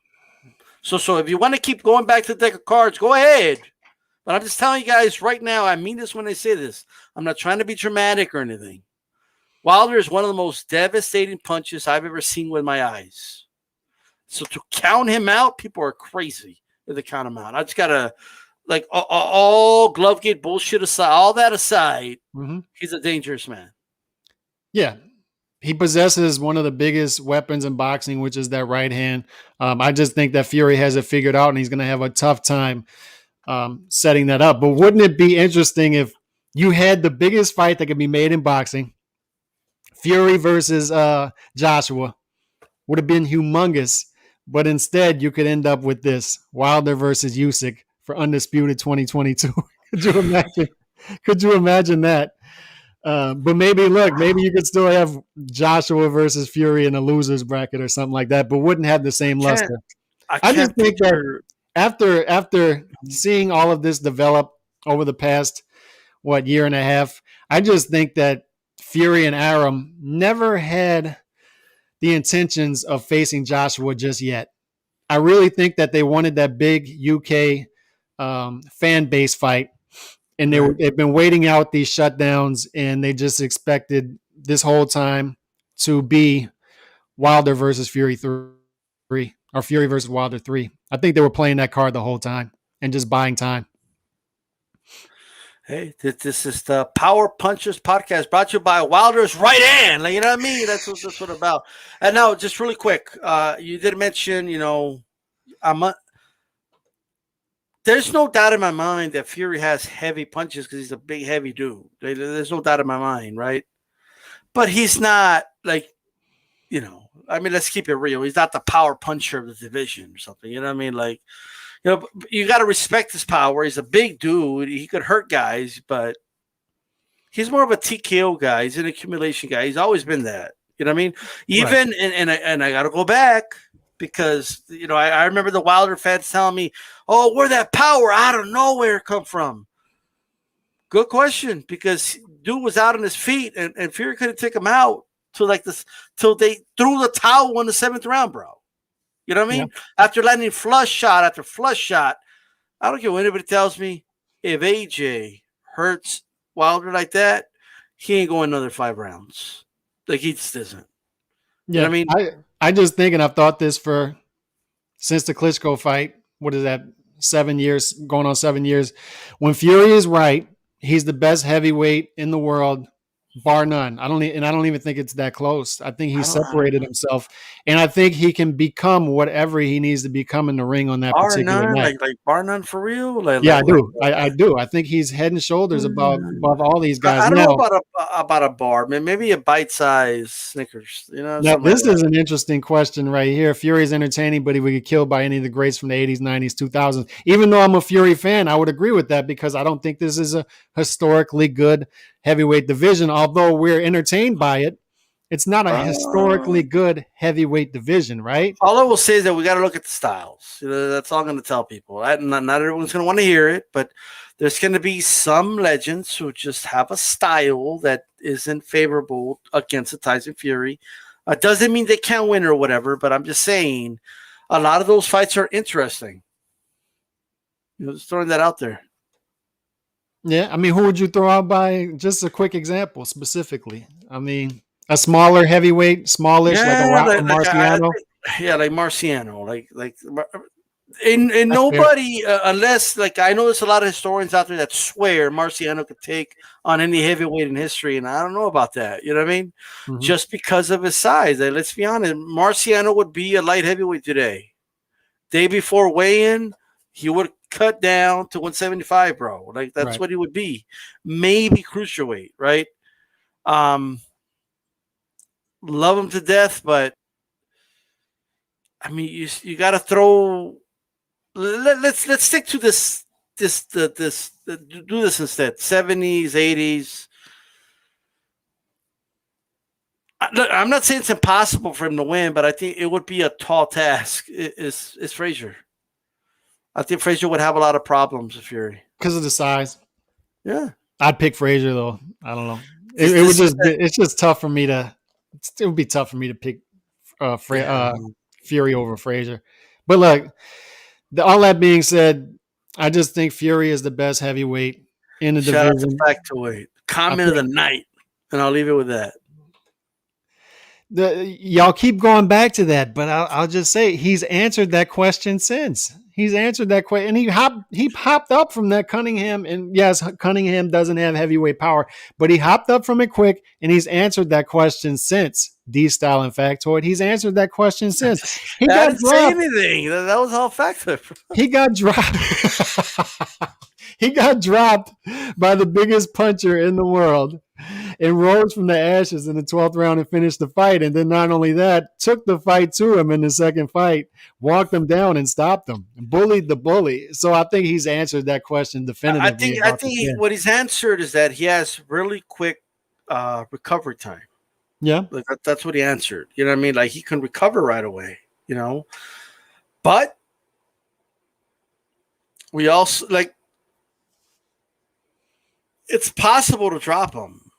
So if you want to keep going back to the deck of cards, go ahead. But I'm just telling you guys right now, I mean this when I say this. I'm not trying to be dramatic or anything. Wilder is one of the most devastating punches I've ever seen with my eyes. So to count him out, people are crazy if they count him out. I just got to, like, all glove gate bullshit aside, all that aside, he's a dangerous man. Yeah. He possesses one of the biggest weapons in boxing, which is that right hand. I just think that Fury has it figured out, and he's going to have a tough time setting that up. But wouldn't it be interesting if you had the biggest fight that could be made in boxing, Fury versus Joshua? Would have been humongous, but instead you could end up with this: Wilder versus Usyk for undisputed 2022. Could you imagine? Could you imagine that? But maybe you could still have Joshua versus Fury in a losers bracket or something like that, but wouldn't have the same luster. I just think that after seeing all of this develop over the past year and a half, I just think that Fury and Arum never had the intentions of facing Joshua just yet. I really think that they wanted that big UK fan base fight, and they've been waiting out these shutdowns, and they just expected this whole time to be Wilder versus Fury 3 or Fury versus Wilder 3. I think they were playing that card the whole time and just buying time. Hey, this is the Power Punchers podcast brought to you by Wilder's right hand. Like, you know what I mean? That's what it's about. And now, just really quick, you did mention, there's no doubt in my mind that Fury has heavy punches because he's a big, heavy dude. There's no doubt in my mind, right? But he's not like, let's keep it real. He's not the power puncher of the division or something. You know what I mean? Like, you got to respect his power. He's a big dude. He could hurt guys, but he's more of a TKO guy. He's an accumulation guy. He's always been that. You know what I mean? Even right. and I got to go back because I remember the Wilder fans telling me, "Oh, where that power out of nowhere come from?" Good question, because dude was out on his feet and Fury couldn't take him out till they threw the towel in the 7th round, bro. You know what I mean? Yeah. After landing flush shot after flush shot, I don't care what anybody tells me. If AJ hurts Wilder like that, he ain't going another 5 rounds. Like, he just isn't. Yeah, you know what I mean? I just think, and I've thought this since the Klitschko fight. What is that? 7 years, going on 7 years. When Fury is right, he's the best heavyweight in the world, bar none. I don't even think it's that close. I think he separated himself, and I think he can become whatever he needs to become in the ring on that particular night. Like bar none for real? I do. I do. I think he's head and shoulders above all these guys. I don't know about a bar, man. Maybe a bite-sized Snickers. Now this is an interesting question right here. Fury's entertaining, but he would get killed by any of the greats from the 80s, 90s, 2000s. Even though I'm a Fury fan, I would agree with that because I don't think this is a historically good heavyweight division. Although we're entertained by it, It's not a historically good heavyweight division, right? All I will say is that we got to look at the styles. That's all I'm going to tell people. Not everyone's going to want to hear it, but there's going to be some legends who just have a style that isn't favorable against the Tyson Fury. Doesn't mean they can't win or whatever, but I'm just saying a lot of those fights are interesting. Just throwing that out there. Yeah, I mean, who would you throw out by just a quick example specifically? I mean, a smaller heavyweight, smallish, like a Marciano. Like Marciano, and nobody unless like I know there's a lot of historians out there that swear Marciano could take on any heavyweight in history, and I don't know about that. You know what I mean? Mm-hmm. Just because of his size. Let's be honest, Marciano would be a light heavyweight today. Day before weigh-in, he would cut down to 175, bro. Like that's right. What he would be. Maybe cruiserweight, right? Love him to death, but I mean, you got to throw. Let's stick to this. Do this instead. 70s, 80s. Look, I'm not saying it's impossible for him to win, but I think it would be a tall task. Is Frazier? I think Frazier would have a lot of problems with Fury because of the size. Yeah, I'd pick Frazier though. I don't know. It's just tough for me to. It would be tough for me to pick Fury over Frazier. But look, all that being said, I just think Fury is the best heavyweight in the division. Shout out to Factoid. Comment of the night, and I'll leave it with that. Y'all keep going back to that, but I'll just say he's answered that question since. He's answered that question, and he popped up from that Cunningham. And yes, Cunningham doesn't have heavyweight power, but he hopped up from it quick, and he's answered that question since. D-Style and Factoid, he's answered that question since. He didn't say anything. That was all Factoid. He got dropped. He got dropped by the biggest puncher in the world and rose from the ashes in the 12th round and finished the fight. And then not only that, took the fight to him in the second fight, walked him down and stopped him, and bullied the bully. So I think he's answered that question definitively. I think what he's answered is that he has really quick recovery time. Yeah. Like that's what he answered. You know what I mean? Like he can recover right away, you know. But we also it's possible to drop him.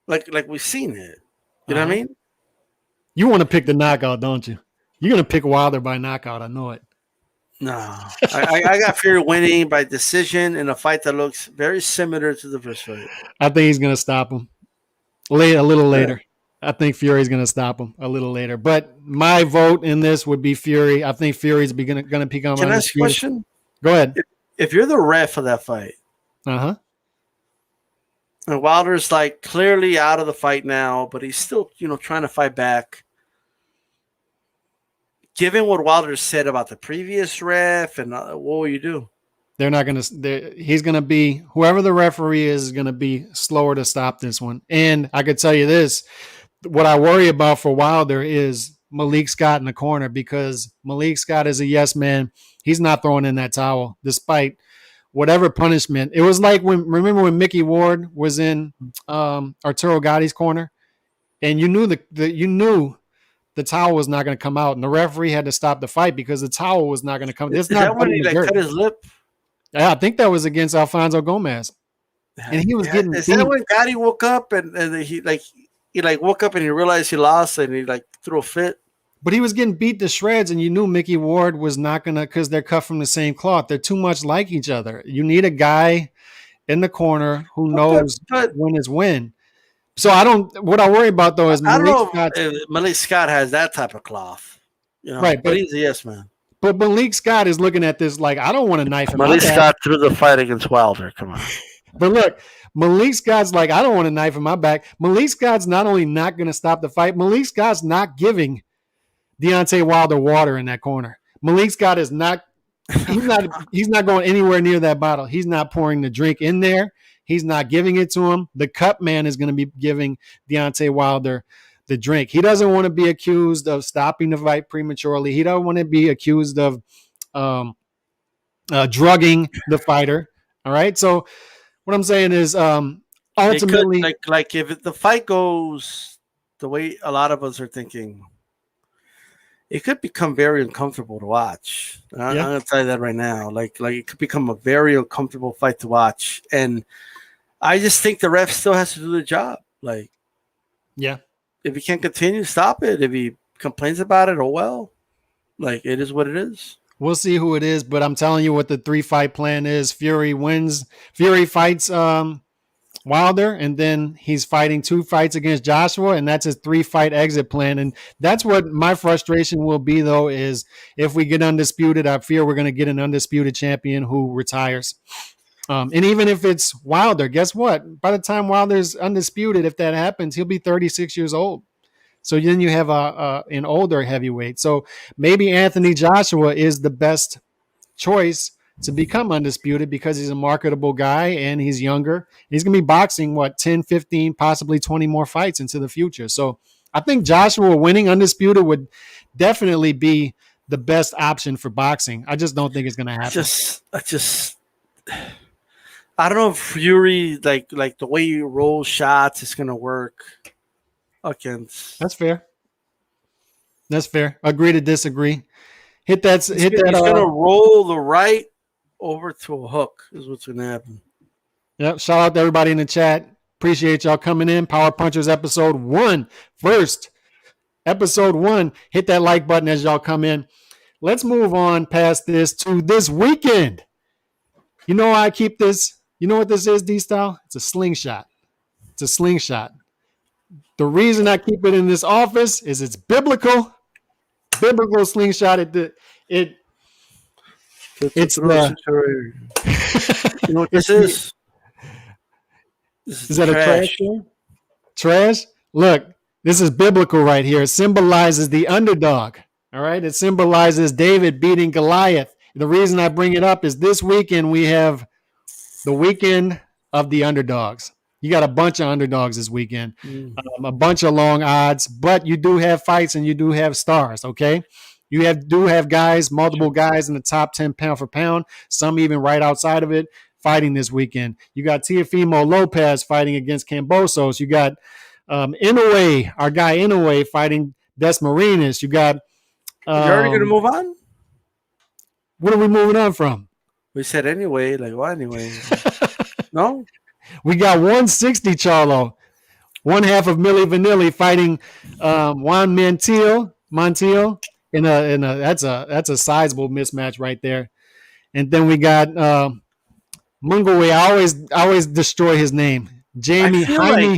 Like we've seen it. You know what I mean? You want to pick the knockout, don't you? You're going to pick Wilder by knockout. I know it. No. I got Fury winning by decision in a fight that looks very similar to the first fight. I think he's going to stop him a little later. Yeah. I think Fury's going to stop him a little later. But my vote in this would be Fury. I think Fury's going to become. Can I ask a question? Go ahead. If you're the ref of that fight. Uh-huh. And Wilder's like clearly out of the fight now, but he's still, trying to fight back. Given what Wilder said about the previous ref, and what will you do? They're not going to. He's going to be whoever the referee is going to be slower to stop this one. And I could tell you this: what I worry about for Wilder is Malik Scott in the corner, because Malik Scott is a yes man. He's not throwing in that towel, despite whatever punishment. It was like remember when Mickey Ward was in Arturo Gotti's corner, and you knew the towel was not going to come out, and the referee had to stop the fight because the towel was not going to come. Is that when he cut his lip? Yeah, I think that was against Alfonso Gomez, and he was getting. Is that when Gotti woke up and he woke up and he realized he lost and he threw a fit? But he was getting beat to shreds, and you knew Mickey Ward was not going to, because they're cut from the same cloth. They're too much like each other. You need a guy in the corner who knows when is when. So what I worry about, though, is Malik Scott has that type of cloth. Right. But he's a yes man. But Malik Scott is looking at this like, I don't want to knife him. Malik Scott threw the fight against Wilder. Come on. But look, Malik Scott's like, I don't want a knife in my back. Malik Scott's not only not going to stop the fight, Malik Scott's not giving Deontay Wilder water in that corner. Malik Scott is not. He's not going anywhere near that bottle. He's not pouring the drink in there. He's not giving it to him. The cup man is going to be giving Deontay Wilder the drink. He doesn't want to be accused of stopping the fight prematurely. He doesn't want to be accused of drugging the fighter. All right. So what I'm saying is ultimately, like if the fight goes the way a lot of us are thinking, it could become very uncomfortable to watch. I'm Yeah. gonna tell you that right now. Like it could become a very uncomfortable fight to watch, and I just think the ref still has to do the job. Like, Yeah. if he can't continue, stop it. If he complains about it, oh well. Like, it is what it is. We'll see who it is, but I'm telling you what the 3-fight plan is. Fury wins. Fury fights Wilder, and then he's fighting 2 fights against Joshua, and that's his 3-fight exit plan. And that's what my frustration will be, though, is if we get undisputed, I fear we're going to get an undisputed champion who retires. And even if it's Wilder, guess what? By the time Wilder's undisputed, if that happens, he'll be 36 years old. So then you have an older heavyweight. So maybe Anthony Joshua is the best choice to become undisputed because he's a marketable guy and he's younger. He's going to be boxing, 10, 15, possibly 20 more fights into the future. So I think Joshua winning undisputed would definitely be the best option for boxing. I just don't think it's going to happen. I don't know if Fury, like the way you roll shots, is going to work against. That's fair. Agree to disagree. He's going to roll the right over to a hook is what's going to happen. Yep. Shout out to everybody in the chat. Appreciate y'all coming in. Power Punchers episode 1. Episode 1. Hit that like button as y'all come in. Let's move on past this to this weekend. You know why I keep this? You know what this is, D-Style? It's a slingshot. The reason I keep it in this office is it's biblical. Biblical slingshot. It's you know what this is? Is that trash. A trash can? Trash? Look, this is biblical right here. It symbolizes the underdog. All right. It symbolizes David beating Goliath. The reason I bring it up is this weekend we have the weekend of the underdogs. You got a bunch of underdogs this weekend, a bunch of long odds, but you do have fights and you do have stars, okay? You do have guys, multiple guys in the top 10 pound for pound, some even right outside of it, fighting this weekend. You got Teofimo Lopez fighting against Kambosos. You got Inoue, our guy Inoue, fighting Desmarinas. You got... You're already going to move on? What are we moving on from? We said anyway, like what anyway? No? We got 160 Charlo, one half of Milli Vanilli fighting Juan Montiel. That's a sizable mismatch right there. And then we got Mungwe. I always destroy his name. Jamie Jaime.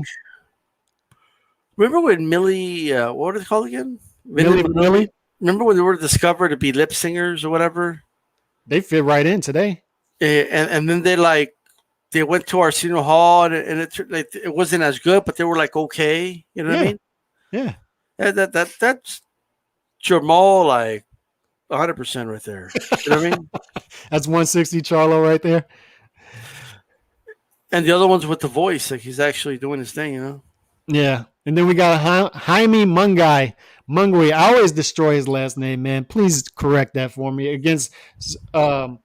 Remember when Millie? What are they called again? Milli Vanilli. Remember when they were discovered to be lip singers or whatever? They fit right in today. And then they went to Arsenio Hall and it wasn't as good, but they were like okay. You know what I mean? Yeah. That's Jamal like 100% right there. You know what I mean? That's 160 Charlo right there. And the other one's with the voice, like he's actually doing his thing, you know? Yeah. And then we got Jaime Mungwe. I always destroy his last name, man. Please correct that for me. Against Zurameta.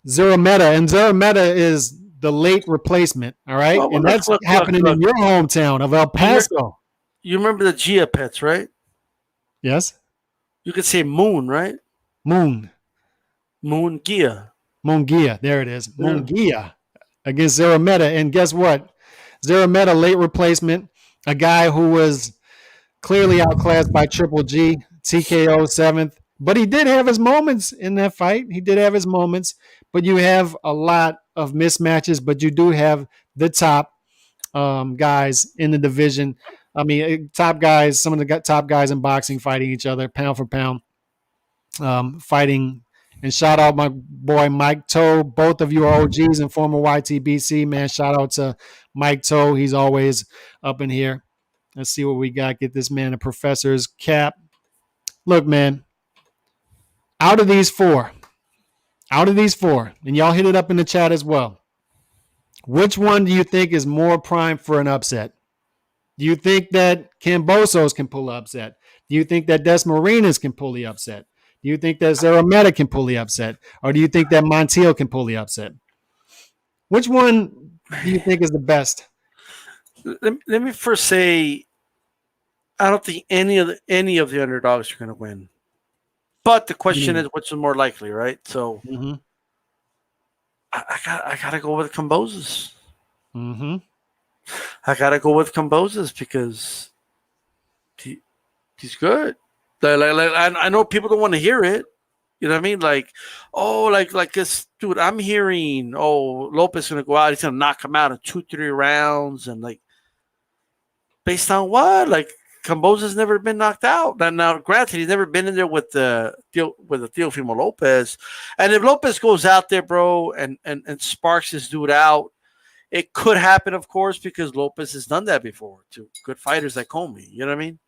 And Zurameta is the late replacement, all right? Well, and that's happening in your hometown of El Paso. You remember the Gia pets, right? Yes. You could say Moon, right? Moon Gia. There it is. Moon Gia against Zurameta. And guess what? Zurameta, late replacement, a guy who was clearly outclassed by Triple G, TKO 7th. But he did have his moments in that fight. But you have a lot of mismatches, but you do have the top guys in the division. I mean, top guys, some of the top guys in boxing fighting each other, pound for pound, fighting. And shout out my boy Mike Toe. Both of you are OGs and former YTBC, man. Shout out to Mike Toe. He's always up in here. Let's see what we got. Get this man a professor's cap. Look, man, out of these four, and y'all hit it up in the chat as well, which one do you think is more prime for an upset? Do you think that Kambosos can pull the upset? Do you think that Desmarinas can pull the upset? Do you think that Zurameta can pull the upset? Or do you think that Montiel can pull the upset? Which one do you think is the best? Let me first say I don't think any of the underdogs are going to win. But the question is, which is more likely, right? So Mm-hmm. I gotta go with Comboses. Mm-hmm. I gotta go with Comboses because he's good. I know people don't want to hear it. You know what I mean? Like, oh, like this dude. I'm hearing, oh, Lopez is gonna go out. He's gonna knock him out in 2-3 rounds, and like, based on what? Like, Cambosa's never been knocked out. Now, granted, he's never been in there with the Teofimo Lopez. And if Lopez goes out there, bro, and sparks this dude out, it could happen, of course, because Lopez has done that before to good fighters like Comey. You know what I mean?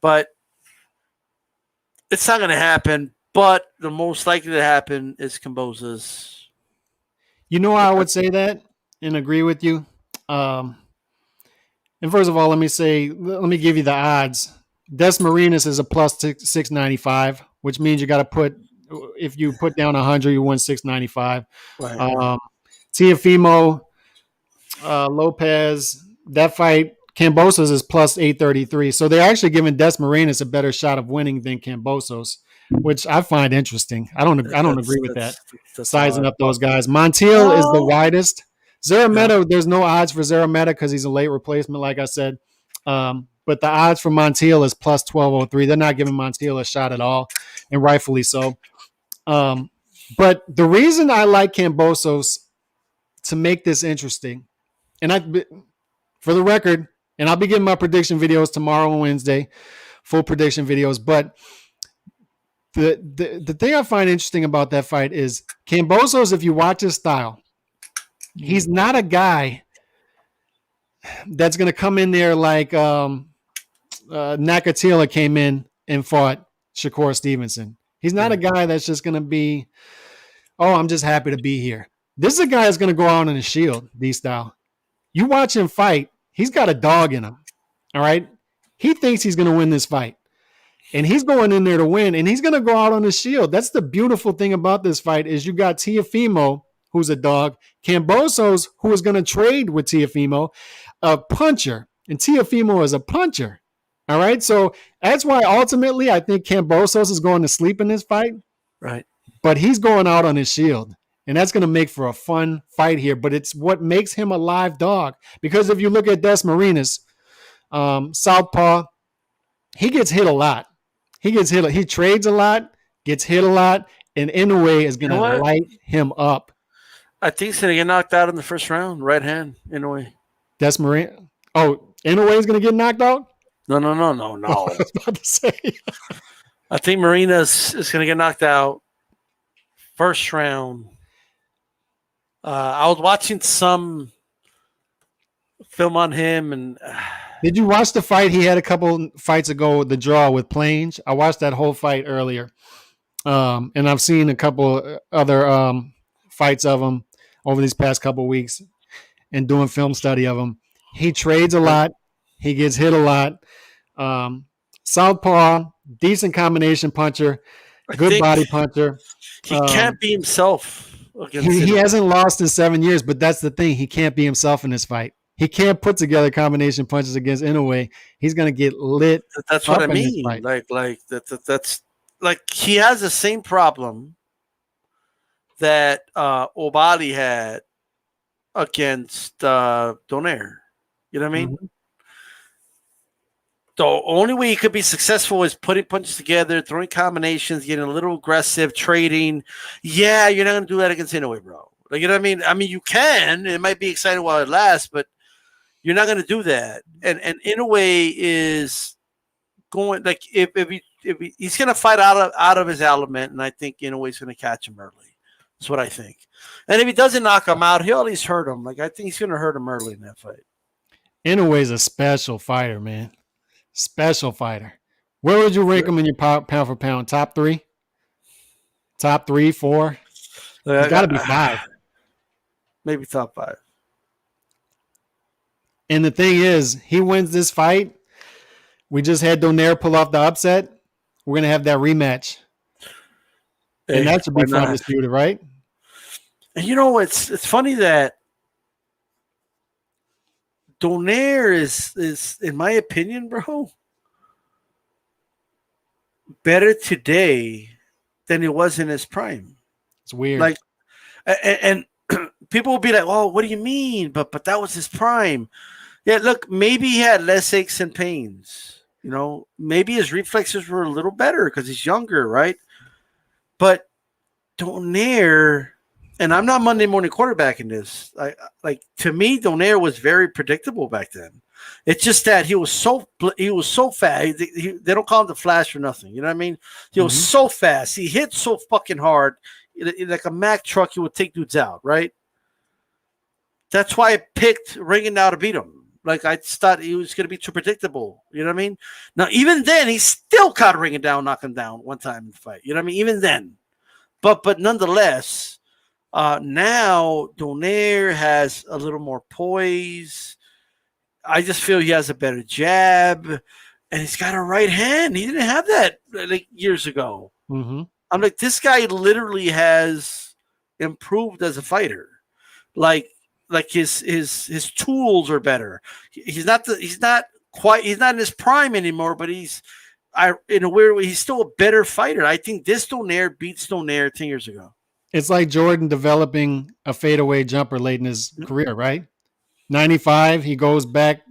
But it's not going to happen. But the most likely to happen is Cambosa's. You know, I would say that and agree with you. Um, and first of all, let me give you the odds. Des Marinas is a plus 695, which means you got to put, if you put down 100, you win 695. Right. Teofimo, Lopez, that fight, Cambosos is plus 833. So they're actually giving Des Marinas a better shot of winning than Cambosos, which I find interesting. I don't agree with that. That's Sizing odd. up those guys. Montiel is the widest. Zerameta, Yeah. there's no odds for Zerameta because he's a late replacement, like I said. But the odds for Montiel is plus 1203. They're not giving Montiel a shot at all, and rightfully so. But the reason I like Cambosos to make this interesting, and for the record, and I'll be giving my prediction videos tomorrow and Wednesday, full prediction videos. But the thing I find interesting about that fight is Cambosos, if you watch his style, he's not a guy that's going to come in there like Nakatila came in and fought Shakur Stevenson. He's not a guy that's just going to be, oh, I'm just happy to be here. This is a guy that's going to go out on a shield, D-style. You watch him fight, he's got a dog in him, all right? He thinks he's going to win this fight. And he's going in there to win, and he's going to go out on his shield. That's the beautiful thing about this fight is you got Teofimo, who's a dog, Cambosos, who is going to trade with Teofimo, a puncher, and Teofimo is a puncher. All right, so that's why ultimately I think Cambosos is going to sleep in this fight. Right. But he's going out on his shield, and that's going to make for a fun fight here. But it's what makes him a live dog. Because if you look at Des Marinas, southpaw, he gets hit a lot. He gets hit. He trades a lot, gets hit a lot, and Inoue is going to light him up. I think he's going to get knocked out in the first round, right hand, Inoue. Des Marinas. Oh, Inoue is going to get knocked out? No. I was about to say. I think Marinas is going to get knocked out first round. I was watching some film on him, and did you watch the fight he had a couple fights ago, the draw with Plains? I watched that whole fight earlier, and I've seen a couple other fights of him over these past couple weeks and doing film study of him. He trades a lot. He gets hit a lot. Southpaw, decent combination puncher, good body puncher. He can't be himself. He hasn't lost in 7 years, but that's the thing. He can't be himself in this fight. He can't put together combination punches against Inoue. He's going to get lit. That's what I mean. That's like he has the same problem that Obali had against Donaire. You know what I mean? Mm-hmm. The only way he could be successful is putting punches together, throwing combinations, getting a little aggressive, trading. Yeah, you're not going to do that against Inoue, bro. Like, you know what I mean? I mean, you can. It might be exciting while it lasts, but you're not going to do that. And Inoue is going, like, if he's going to fight out of his element, and I think Inoue's going to catch him early. That's what I think. And if he doesn't knock him out, he'll at least hurt him. Like, I think he's going to hurt him early in that fight. Inoue's a special fighter, man. Special fighter. Where would you rank him in your pound for pound? Top 3? Top 3, 4? It's got to be 5. Maybe top 5. And the thing is, he wins this fight. We just had Donaire pull off the upset. We're going to have that rematch. Hey, and that should be fun disputed, right? And you know, it's funny that Donaire is in my opinion, bro, better today than it was in his prime. It's weird. Like, and people will be like, "Oh, what do you mean?" But that was his prime. Yeah, look, maybe he had less aches and pains. Maybe his reflexes were a little better because he's younger, right? But Donaire, and I'm not Monday morning quarterbacking this. To me, Donaire was very predictable back then. It's just that he was so fast. They don't call him the Flash for nothing. You know what I mean? He was so fast. He hit so fucking hard, like a Mack truck. He would take dudes out, right? That's why I picked Ringendow to beat him. Like, I just thought he was going to be too predictable. You know what I mean? Now, even then, he still caught Ringendow, knock him down one time in the fight. You know what I mean? Even then. But nonetheless, now Donaire has a little more poise. I just feel he has a better jab, and he's got a right hand. He didn't have that like years ago. Mm-hmm. I'm like, this guy literally has improved as a fighter. Like his tools are better. He's not in his prime anymore, but in a weird way, he's still a better fighter. I think this Donaire beats Donaire 10 years ago. It's like Jordan developing a fadeaway jumper late in his career, right? 95, he goes back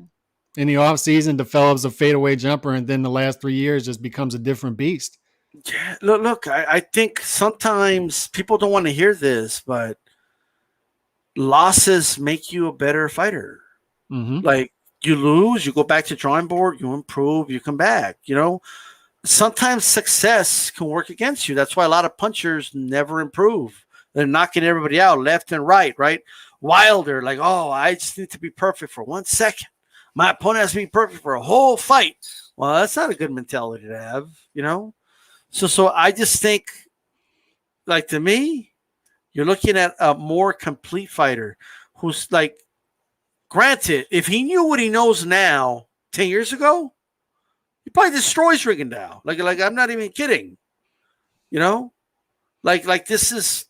in the offseason, develops a fadeaway jumper, and then the last 3 years just becomes a different beast. Yeah, look, I think sometimes people don't want to hear this, but losses make you a better fighter. Mm-hmm. Like, you lose, you go back to drawing board, you improve, you come back. Sometimes success can work against you. That's why a lot of punchers never improve. They're knocking everybody out left and right, right? Wilder, like, oh, I just need to be perfect for 1 second. My opponent has to be perfect for a whole fight. Well, that's not a good mentality to have, So I just think, like, to me, you're looking at a more complete fighter who's like, granted, if he knew what he knows now 10 years ago, he probably destroys Rigondeaux. Like I'm not even kidding. Like this is,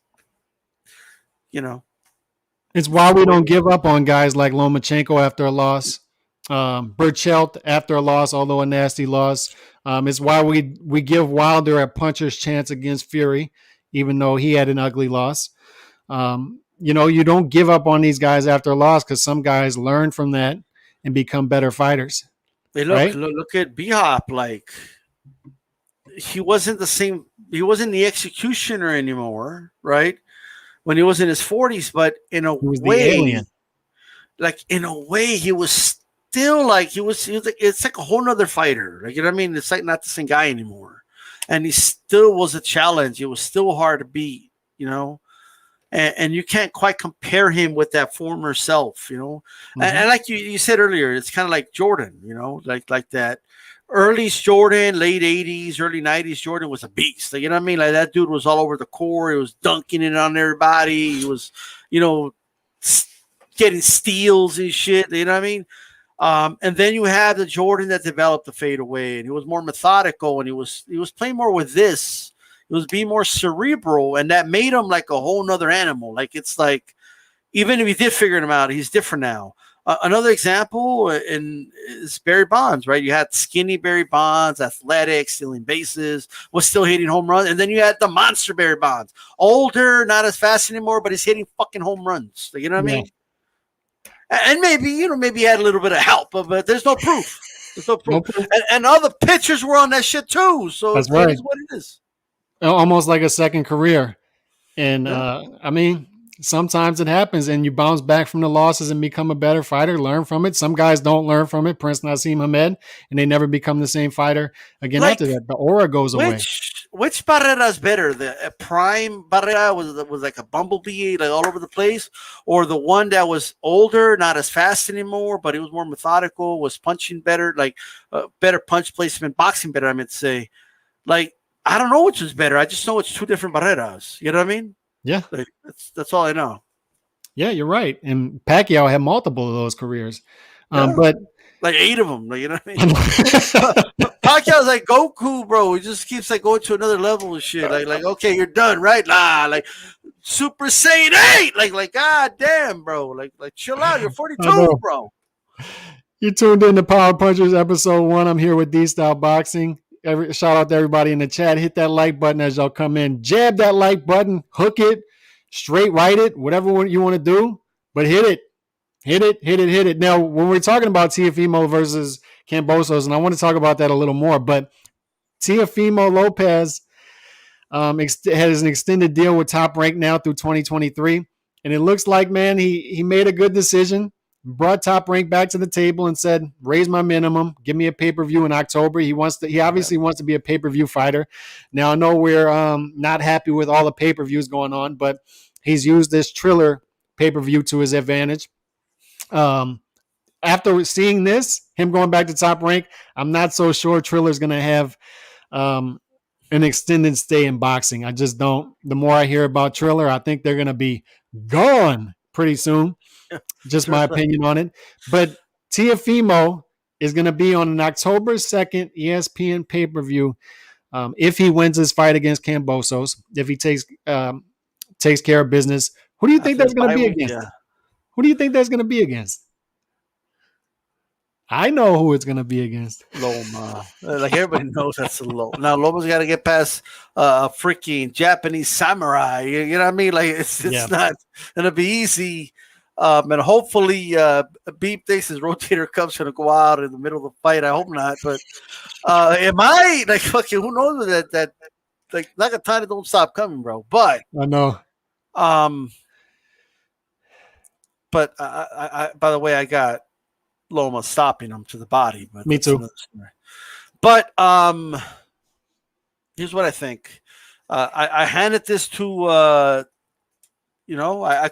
It's why we don't give up on guys like Lomachenko after a loss, Burchelt after a loss, although a nasty loss. It's why we give Wilder a puncher's chance against Fury, even though he had an ugly loss. You don't give up on these guys after a loss because some guys learn from that and become better fighters. Hey, right? look at B-Hop. Like, he wasn't the same. He wasn't the executioner anymore, right? When he was in his 40s, but in a way, he was still like he was like, it's like a whole nother fighter. Like, you know what I mean? It's like not the same guy anymore. And he still was a challenge. It was still hard to beat, and you can't quite compare him with that former self, Mm-hmm. And like you said earlier, it's kind of like Jordan, like that early Jordan, late 80s, early 90s Jordan was a beast. Like, you know what I mean? Like, that dude was all over the court. He was dunking it on everybody. He was, getting steals and shit. You know what I mean? And then you have the Jordan that developed the fadeaway, and he was more methodical, and he was playing more with this. It was being more cerebral, and that made him like a whole nother animal. Like, it's like, even if he did figure him out, he's different now. Another example is Barry Bonds, right? You had skinny Barry Bonds, athletic, stealing bases, was still hitting home runs. And then you had the monster Barry Bonds, older, not as fast anymore, but he's hitting fucking home runs. Like, you know what I mean? And maybe, maybe he had a little bit of help, but there's no proof. There's no proof. And other pitchers were on that shit too. So that's right. It is what it is. Almost like a second career. And sometimes it happens and you bounce back from the losses and become a better fighter, learn from it. Some guys don't learn from it. Prince Nassim Hamed, and they never become the same fighter again after that. The aura goes away. Which Barrera is better? The prime Barrera was like a bumblebee, like all over the place, or the one that was older, not as fast anymore, but he was more methodical, was punching better, like better punch placement, boxing better, I meant to say. Like, I don't know which is better. I just know it's two different Barreras. You know what I mean? Yeah. Like, that's all I know. Yeah, you're right. And Pacquiao had multiple of those careers. But like 8 of them. Like, you know what I mean? Pacquiao's like Goku, bro. He just keeps like going to another level and shit. Like, okay, you're done, right? Nah, like Super Saiyan 8. Like, god damn, bro. Like chill out. You're 42, bro. You tuned in to Power Punchers episode 1. I'm here with D-Style Boxing. shout out to everybody in the chat. Hit that like button as y'all come in. Jab that like button, hook it, straight right it, whatever you want to do, but hit it. Hit it, hit it, hit it. Now, when we're talking about Teofimo versus Kambosos, and I want to talk about that a little more, but Teofimo Lopez has an extended deal with Top Rank now through 2023. And it looks like, man, he made a good decision, brought Top Rank back to the table and said, raise my minimum, give me a pay-per-view in October. He obviously wants to be a pay-per-view fighter. Now, I know we're not happy with all the pay-per-views going on, but he's used this Triller pay-per-view to his advantage. After seeing this, him going back to Top Rank, I'm not so sure Triller's going to have an extended stay in boxing. I just don't. The more I hear about Triller, I think they're going to be gone pretty soon. Just my opinion on it. But Teofimo is going to be on an October 2nd ESPN pay-per-view if he wins his fight against Kambosos, if he takes care of business. Who do you think that's going to be against? Yeah. Who do you think that's going to be against? I know who it's going to be against. Loma. Like everybody knows that's a low. Now, Loma's got to get past a freaking Japanese samurai. You know what I mean? Like, it's not going to be easy. And hopefully, Beep thinks his rotator cuff's going to go out in the middle of the fight. I hope not. But it might. Like, fucking, who knows that like, Nakatani don't stop coming, bro. But I know. But I by the way, I got Loma stopping him to the body. But me too. But here's what I think. I handed this to I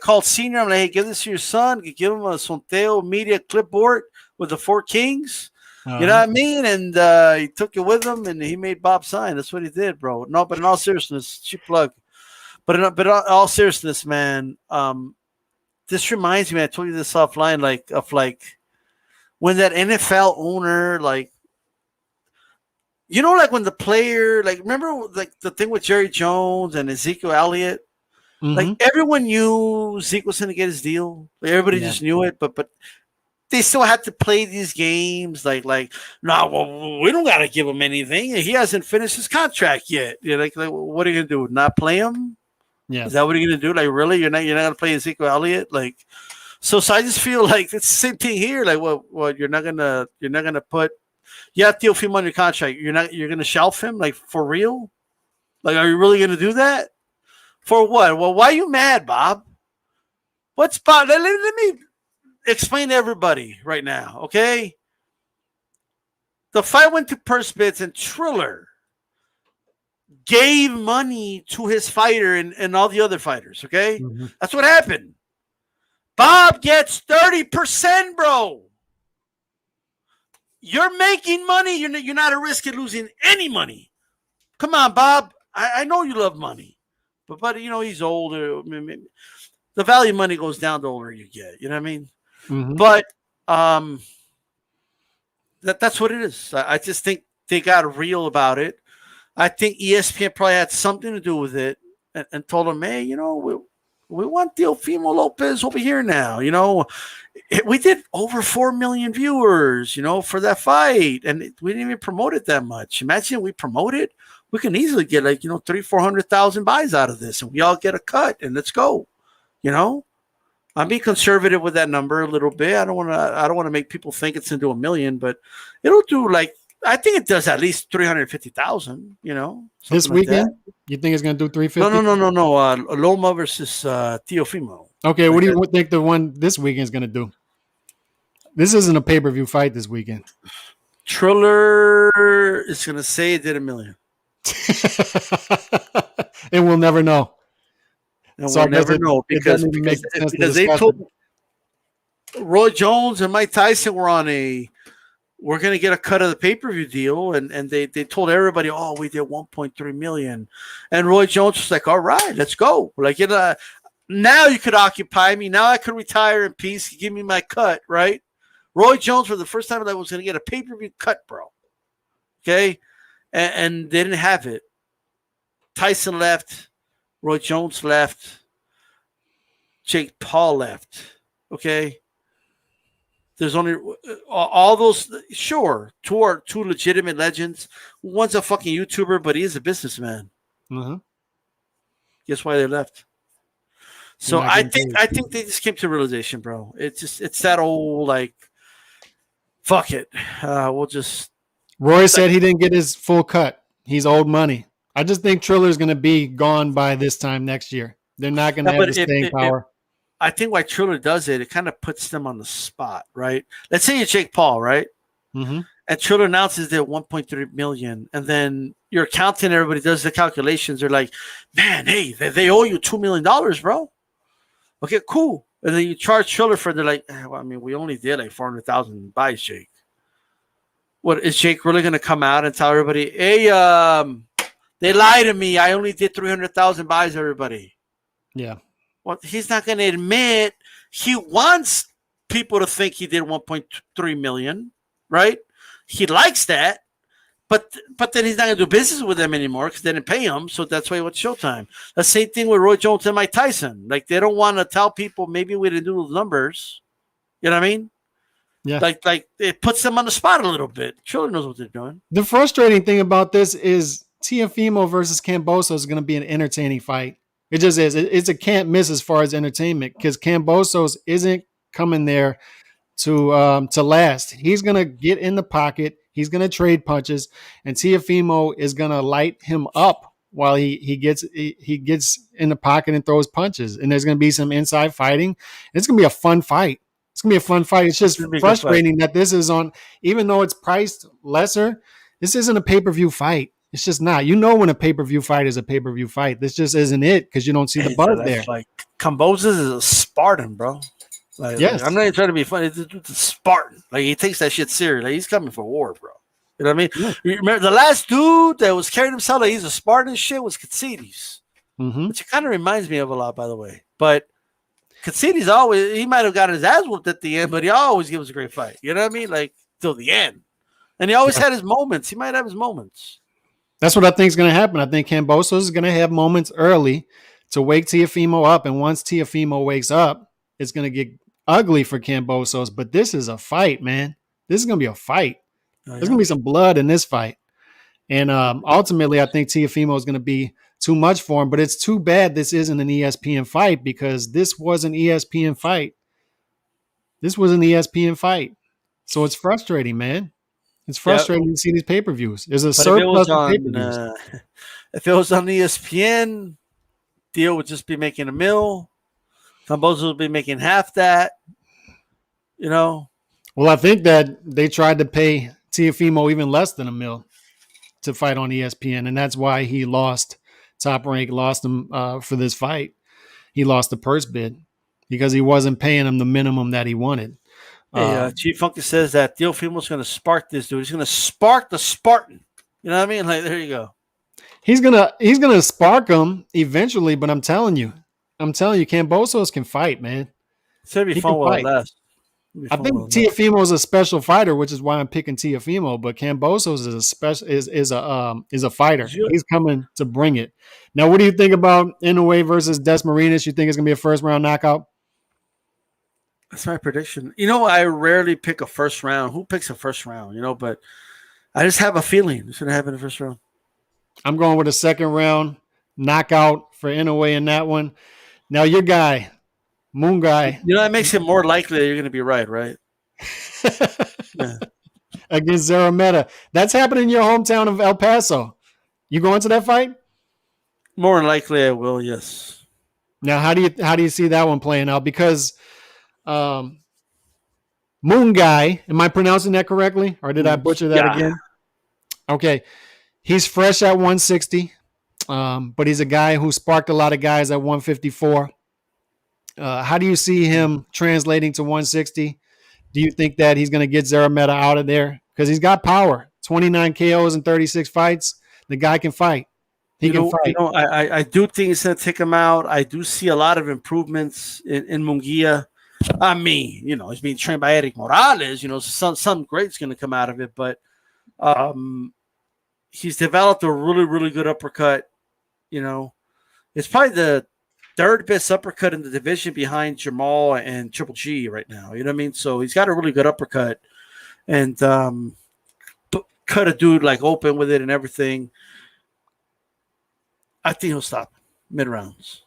called Senior. I'm like, hey, give this to your son. Give him a Sonteo media clipboard with the 4 kings. You know what I mean? And he took it with him, and he made Bob sign. That's what he did, bro. No, but in all seriousness, cheap plug. But in all seriousness, man, this reminds me. I told you this offline, of when that NFL owner, like when the player, like, remember like the thing with Jerry Jones and Ezekiel Elliott. Mm-hmm. Like, everyone knew Zeke was going to get his deal. Like, everybody just knew it, but they still had to play these games. Like, no, we don't got to give him anything. He hasn't finished his contract yet. You're like, what are you going to do? Not play him? Yeah. Is that what you're going to do? Like, really? You're not going to play Ezekiel Elliott? Like, so I just feel like it's the same thing here. Like, what you're not gonna put. You have Teofimo on your contract. You're gonna shelf him, like, for real? Like, are you really gonna do that? For what? Well, why are you mad, Bob? What's Bob? Let me explain to everybody right now, okay? The fight went to purse bids, and Triller gave money to his fighter and all the other fighters, okay? Mm-hmm. That's what happened. Bob gets 30%, bro. You're making money. You're not at risk of losing any money. Come on, Bob. I know you love money. But he's older. The value of money goes down the older you get. You know what I mean? Mm-hmm. But that's what it is. I just think they got real about it. I think ESPN probably had something to do with it and told them, hey, we want Teofimo Lopez over here now. We did over 4 million viewers, for that fight. And we didn't even promote it that much. Imagine we promote it. We can easily get 300,000-400,000 buys out of this, and we all get a cut, and let's go. I'm being conservative with that number a little bit. I don't want to make people think it's into 1 million, but it'll do, I think it does at least 350,000. This weekend, you think it's going to do 350? No. Loma versus Teofimo. Okay, what do you think the one this weekend is going to do? This isn't a pay-per-view fight this weekend. Triller is going to say it did 1 million. And we'll never know. And we'll never know because they told Roy Jones and Mike Tyson we're going to get a cut of the pay-per-view deal, and they told everybody, oh, we did 1.3 million. And Roy Jones was like, all right, let's go. Like, now you could occupy me. Now I could retire in peace. Give me my cut, right? Roy Jones, for the first time, was going to get a pay-per-view cut, bro. Okay? And they didn't have it. Tyson left. Roy Jones left. Jake Paul left. Okay? There's only all those. Sure, two legitimate legends. One's a fucking YouTuber, but he is a businessman. Uh-huh. Guess why they left? They're So not getting paid. I think they just came to realization, bro. It's that old like, fuck it. We'll just. Roy said he didn't get his full cut. He's owed money. I just think Triller's going to be gone by this time next year. They're not going to have the staying power. I think why Triller does it, it kind of puts them on the spot, right? Let's say you're Jake Paul, right? Mm-hmm. And Triller announces they're 1.3 million, and then your accountant, everybody does the calculations. They're like, man, hey, they owe you $2 million, bro. Okay, cool. And then you charge Triller for, they're like, well, I mean, we only did like 400,000 buys, Jake. What is Jake really going to come out and tell everybody, hey, they lied to me. I only did 300,000 buys, everybody. Yeah. Well, he's not going to admit. He wants people to think he did 1.3 million, right? He likes that, but then he's not going to do business with them anymore because they didn't pay him. So that's why he went Showtime. The same thing with Roy Jones and Mike Tyson. Like, they don't want to tell people maybe we didn't do those numbers. You know what I mean? Yeah. Like it puts them on the spot a little bit. Triller knows what they're doing. The frustrating thing about this is Teofimo versus Camboso is going to be an entertaining fight. It just is. It's a can't miss as far as entertainment because Cambosos isn't coming there to last. He's going to get in the pocket. He's going to trade punches, and Teofimo is going to light him up while he gets in the pocket and throws punches. And there's going to be some inside fighting. It's going to be a fun fight. It's going to be a fun fight. It's just frustrating that this is on, even though it's priced lesser, this isn't a pay-per-view fight. It's just not. You know when a pay-per-view fight is a pay-per-view fight. This just isn't it because you don't see the buzz there. Like, Cambosos is a Spartan, bro. Yes. I'm not even trying to be funny. It's a Spartan. Like, he takes that shit serious. Like, he's coming for war, bro. You know what I mean? Yeah. You remember the last dude that was carrying himself like he's a Spartan and shit was Katsides. Mm-hmm. Which kind of reminds me of a lot, by the way. But Katsides always, he might have gotten his ass whooped at the end, but he always gives a great fight. You know what I mean? Like, till the end. And he always had his moments. He might have his moments. That's what I think is going to happen. I think Cambosos is going to have moments early to wake Teofimo up. And once Teofimo wakes up, it's going to get ugly for Cambosos. But this is a fight, man. This is going to be a fight. There's going to be some blood in this fight. And ultimately, I think Teofimo is going to be too much for him. But it's too bad this isn't an ESPN fight because this was an ESPN fight. This was an ESPN fight. So it's frustrating, man. It's frustrating to see these pay-per-views. There's a surplus of pay-per-views. If it was on ESPN, Theo would just be making $1 million. Cambosos would be making half that. You know? Well, I think that they tried to pay Teofimo even less than $1 million to fight on ESPN, and that's why he lost. Top Rank lost him for this fight. He lost the purse bid because he wasn't paying him the minimum that he wanted. Hey, Chief Funky says that Teofimo's going to spark this dude. He's going to spark the Spartan. You know what I mean? Like, there you go. He's gonna spark him eventually, but I'm telling you, Cambosos can fight, man. It's going to be fun while it lasts. I think Teofimo is a special fighter, which is why I'm picking Teofimo. But Cambosos is a fighter. He's coming to bring it. Now, what do you think about Inoue versus Desmarinas? You think it's gonna be a first round knockout? That's my prediction. You know, I rarely pick a first round. Who picks a first round? You know, but I just have a feeling it's gonna happen in the first round. I'm going with a second round knockout for Inoue in that one. Now, your guy, Moon Guy. You know, that makes it more likely that you're going to be right? Yeah. Against Zarameta. That's happening in your hometown of El Paso. You going to that fight? More than likely I will, yes. Now, how do you see that one playing out? Because Moon Guy, am I pronouncing that correctly? Or did I butcher that again? Okay. He's fresh at 160, but he's a guy who sparked a lot of guys at 154. How do you see him translating to 160? Do you think that he's going to get Zarameta out of there? Because he's got power. 29 KOs in 36 fights. The guy can fight. He can fight. I do think it's going to take him out. I do see a lot of improvements in Munguia. I mean, you know, he's being trained by Eric Morales. You know, something great's going to come out of it. But he's developed a really, really good uppercut. You know, it's probably the third best uppercut in the division behind Jamal and Triple G right now. You know what I mean? So he's got a really good uppercut, and cut a dude like open with it and everything. I think he'll stop mid rounds.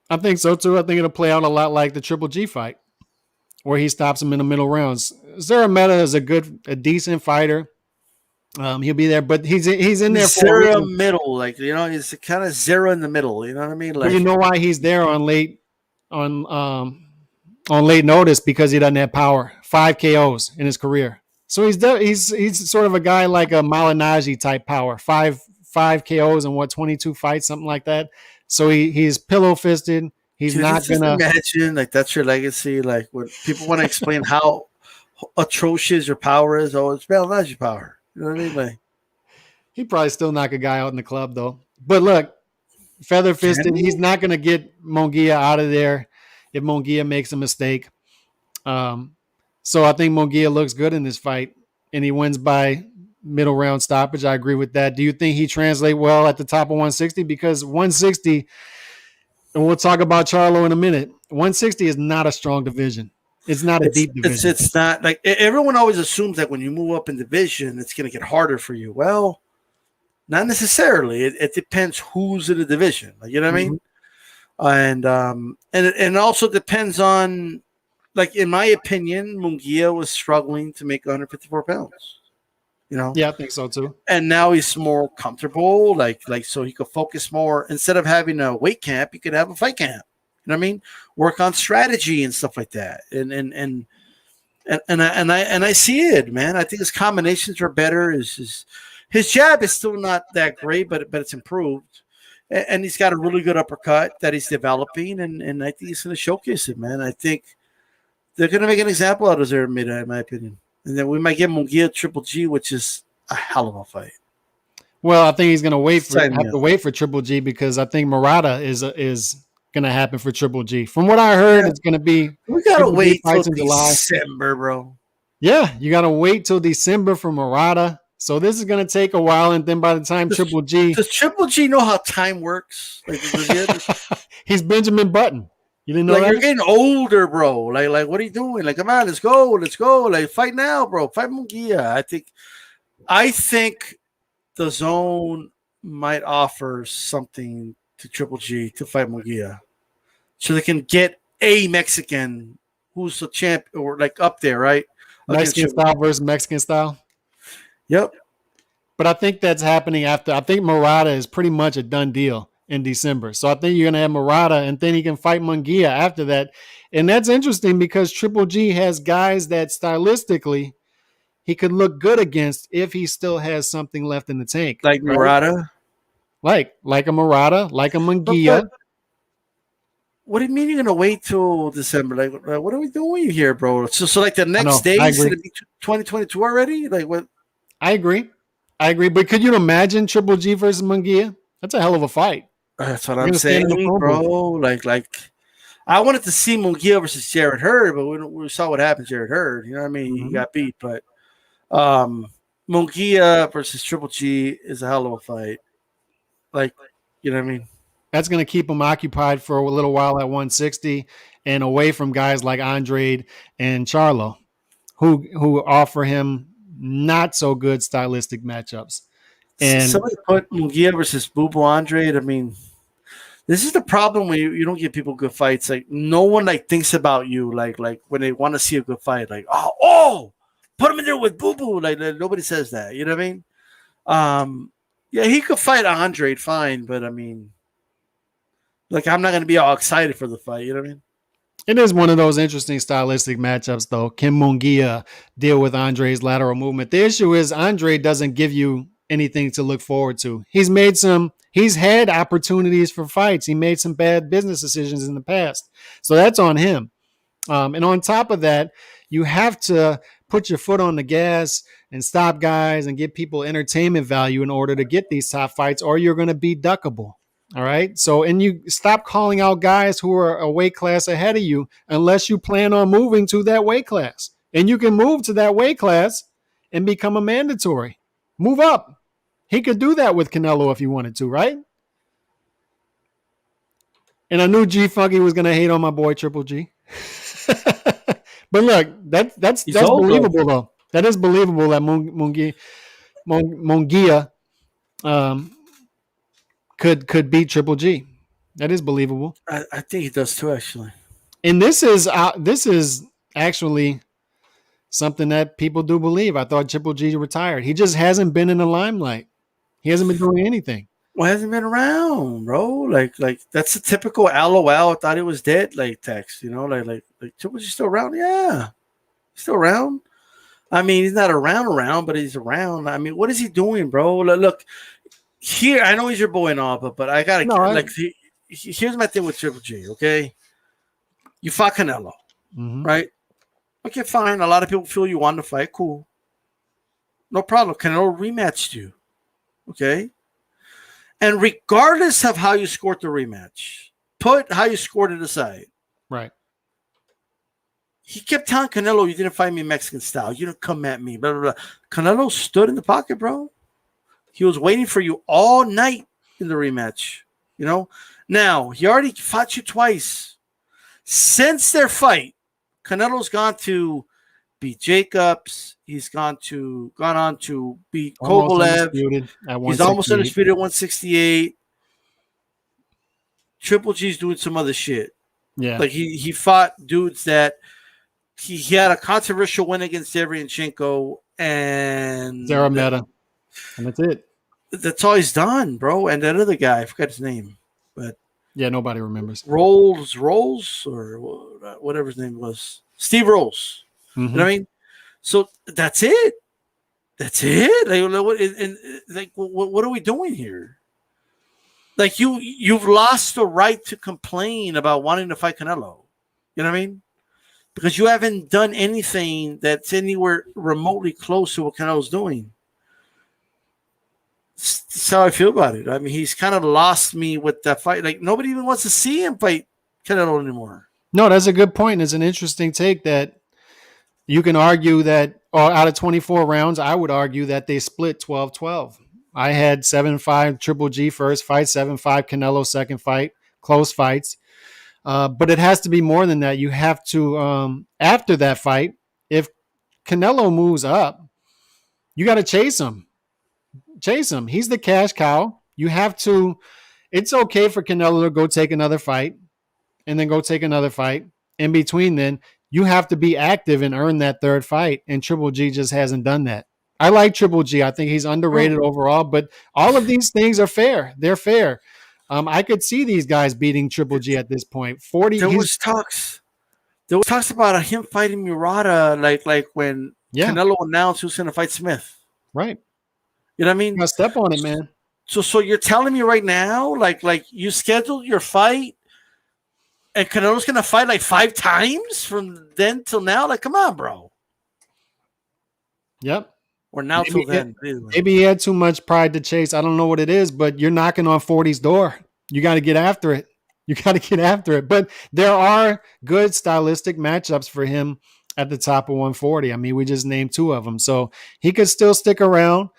I think so too. I think it'll play out a lot like the Triple G fight, where he stops him in the middle rounds. Zarameta is a decent fighter. He'll be there, but he's in there for a zero reason. middle, like he's kind of zero in the middle. You know what I mean? But Like you know why he's there on late notice? Because he doesn't have power. 5 KOs in his career. So he's sort of a guy like a Malignaggi type power. Five KOs in 22 fights, something like that. So he's pillow fisted. He's dude, not just gonna imagine like that's your legacy. Like when people want to explain how atrocious your power is, oh, it's Malignaggi power. You know what I mean? Like, he probably still knock a guy out in the club though. But look, feather fisted, he's not gonna get Munguia out of there if Munguia makes a mistake. So I think Munguia looks good in this fight, and he wins by middle round stoppage. I agree with that. Do you think he translate well at the top of 160? Because 160, and we'll talk about Charlo in a minute. 160 is not a strong division. It's not a deep division. It's not like everyone always assumes that when you move up in division, it's going to get harder for you. Well, not necessarily. It depends who's in the division. Like, you know what I mean? And it also depends on, like, in my opinion, Munguia was struggling to make 154 pounds. You know? Yeah, I think so too. And now he's more comfortable, like so he could focus more. Instead of having a weight camp, you could have a fight camp. You know what I mean? Work on strategy and stuff like that. And I see it, man. I think his combinations are better. His jab is still not that great, but it's improved. And he's got a really good uppercut that he's developing, and I think he's going to showcase it, man. I think they're going to make an example out of Zarameta, in my opinion. And then we might get Munguia Triple G, which is a hell of a fight. Well, I think he's going to have to wait for Triple G, because I think Murata is going to happen for Triple G. From what I heard, it's going to be we got to wait till July. December, bro. Yeah, you got to wait till December for Murata. So this is going to take a while, and then by the time Triple G, does Triple G know how time works? Like, he's Benjamin Button. You didn't know like that? You're getting older, bro. Like, what are you doing? Like, come on, let's go. Like, fight now, bro. Fight Munguia. I think the zone might offer something to Triple G to fight Munguia, so they can get a Mexican who's a champ or like up there, right? Mexican style versus Mexican style. Yep. But I think that's happening after. I think Murata is pretty much a done deal in December. So I think you're going to have Murata, and then he can fight Munguia after that. And that's interesting because Triple G has guys that stylistically he could look good against if he still has something left in the tank. Like right? Murata? Like a Murata, like a Munguia. What do you mean you're going to wait till December? Like, what are we doing here, bro? So like the next day is going to be 2022 already? Like what? I agree. But could you imagine Triple G versus Munguia? That's a hell of a fight. That's what I'm saying, bro. Like I wanted to see Munguia versus Jarrett Hurd, but we saw what happened to Jarrett Hurd. You know what I mean? He got beat. But Munguia versus Triple G is a hell of a fight. Like, you know what I mean? That's going to keep him occupied for a little while at 160 and away from guys like Andrade and Charlo, who offer him not so good stylistic matchups. And somebody put Munguia versus Bubu Andrade. I mean, this is the problem when you don't give people good fights. Like no one like thinks about you like when they want to see a good fight. Like oh, put him in there with Bubu. Like nobody says that. You know what I mean? Yeah, he could fight Andrade fine, but I mean, like I'm not going to be all excited for the fight. You know what I mean? It is one of those interesting stylistic matchups, though. Can Munguia deal with Andrade's lateral movement? The issue is Andrade doesn't give you anything to look forward to. He's had opportunities for fights. He made some bad business decisions in the past. So that's on him. And on top of that, you have to put your foot on the gas and stop guys and give people entertainment value in order to get these top fights, or you're going to be duckable. All right. So, and you stop calling out guys who are a weight class ahead of you unless you plan on moving to that weight class. And you can move to that weight class and become a mandatory. Move up. He could do that with Canelo if he wanted to, right? And I knew G Funky was gonna hate on my boy Triple G. But look, that's He's that's old though. believable though. That is believable that Mungia um, could beat Triple G. That is believable. I think he does too, actually. And this is actually something that people do believe. I thought Triple G retired. He just hasn't been in the limelight. He hasn't been doing anything. Well, hasn't been around, bro. Like that's a typical LOL. I thought he was dead. Like text, like Triple G still around? Yeah, he's still around. I mean, he's not around, but he's around. I mean, what is he doing, bro? Look here. I know he's your boy and all, but I gotta No, like. Here's my thing with Triple G. Okay, you fought Canelo, right? Okay, fine. A lot of people feel you won the fight. Cool, no problem. Canelo rematched you. Okay. And regardless of how you scored the rematch, put how you scored it aside. right. He kept telling Canelo, you didn't fight me Mexican style. You didn't come at me. Blah, blah, blah. Canelo stood in the pocket, bro. He was waiting for you all night in the rematch. Now, he already fought you twice. Since their fight, Canelo's gone to beat Jacobs. He's gone on to beat Almost Kovalev. undisputed at He's almost 168. undisputed at 168. Triple G's doing some other shit. Yeah. Like he fought dudes that he had a controversial win against Derevyanchenko and Zarameta. And that's it. That's all he's done, bro. And that other guy, I forgot his name, but yeah, nobody remembers. Rolls, or whatever his name was, Steve Rolls. You know what I mean? So that's it. That's it. What are we doing here? Like you've lost the right to complain about wanting to fight Canelo. You know what I mean? Because you haven't done anything that's anywhere remotely close to what Canelo's doing. That's how I feel about it. I mean, he's kind of lost me with that fight. Like nobody even wants to see him fight Canelo anymore. No, that's a good point. It's an interesting take that you can argue that out of 24 rounds, I would argue that they split 12-12. I had 7-5 Triple G first fight, 7-5 Canelo second fight, close fights. But it has to be more than that. You have to, after that fight, if Canelo moves up, you got to chase him. Chase him. He's the cash cow. You have to. It's okay for Canelo to go take another fight and then go take another fight. In between, then you have to be active and earn that third fight. And Triple G just hasn't done that. I like Triple G. I think he's underrated overall, but all of these things are fair. They're fair. I could see these guys beating Triple G at this point. There was talks about him fighting Murata, like when Canelo announced who's going to fight Smith. Right. You know what I mean? You gotta step on it, man. So you're telling me right now, like you scheduled your fight, and Canelo's going to fight like 5 times from then till now? Like, come on, bro. Yep. Or now till then. Maybe he had too much pride to chase. I don't know what it is, but you're knocking on 40's door. You got to get after it. But there are good stylistic matchups for him at the top of 140. I mean, we just named 2 of them. So he could still stick around,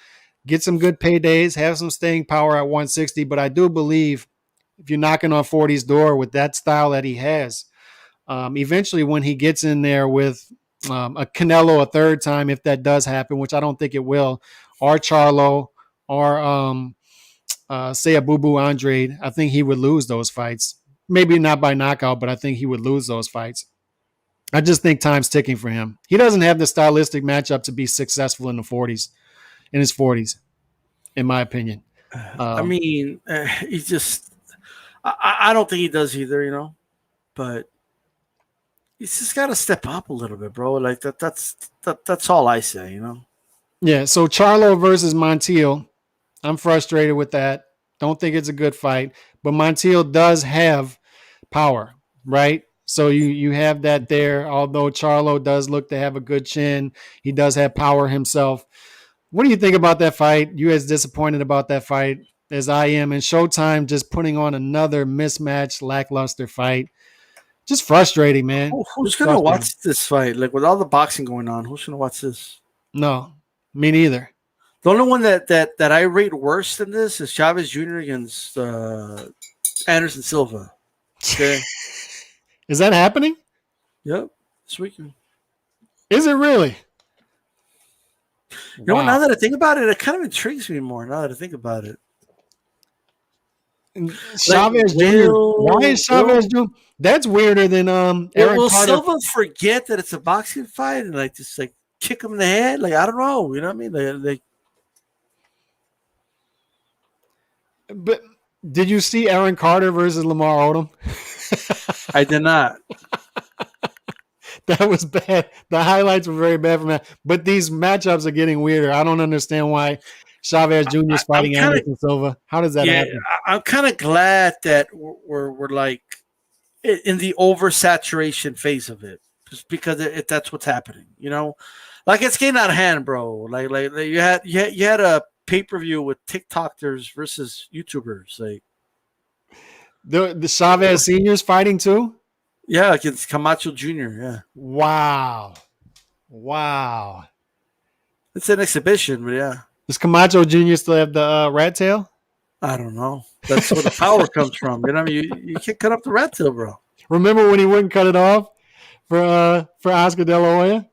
get some good paydays, have some staying power at 160. But I do believe if you're knocking on 40's door with that style that he has, eventually when he gets in there with a Canelo a third time, if that does happen, which I don't think it will, or Charlo, or say a Boo Andrade, I think he would lose those fights. Maybe not by knockout, but I think he would lose those fights. I just think time's ticking for him. He doesn't have the stylistic matchup to be successful in his 40s, in my opinion. I mean, he's just, I don't think he does either, but he's just got to step up a little bit, bro. Like that's all I say, Yeah. So Charlo versus Montiel, I'm frustrated with that. Don't think it's a good fight, but Montiel does have power, right? So you have that there. Although Charlo does look to have a good chin, he does have power himself. What do you think about that fight? You as disappointed about that fight as I am, and Showtime just putting on another mismatched, lackluster fight. Just frustrating, man. Who's going to watch this fight? Like with all the boxing going on, who's going to watch this? No, me neither. The only one that I rate worse than this is Chavez Jr. against Anderson Silva. Okay. Is that happening? Yep. This weekend. Is it really? You know what? Wow. Now that I think about it, it kind of intrigues me more. Now that I think about it, like Chavez Jr. Why is Chavez Jr.? That's weirder than Aaron will Carter. Silva forget that it's a boxing fight and like just like kick him in the head? Like I don't know. You know what I mean? Like But did you see Aaron Carter versus Lamar Odom? I did not. That was bad. The highlights were very bad from that. But these matchups are getting weirder. I don't understand why Chavez Jr. is I'm fighting kind of Anderson Silva. How does that happen? I'm kind of glad that we're like in the oversaturation phase of it, just because that's what's happening. You know, like it's getting out of hand, bro. Like you had a pay-per-view with TikTokers versus YouTubers. Like The Chavez Senior's fighting too? yeah, against Camacho Jr. Yeah, Wow. Wow. it's an exhibition, but yeah, Does Camacho Jr. still have the rat tail? I don't know. That's where the power comes from. You know, what I mean, you can't cut up the rat tail, bro. Remember when he wouldn't cut it off for Oscar De La Hoya?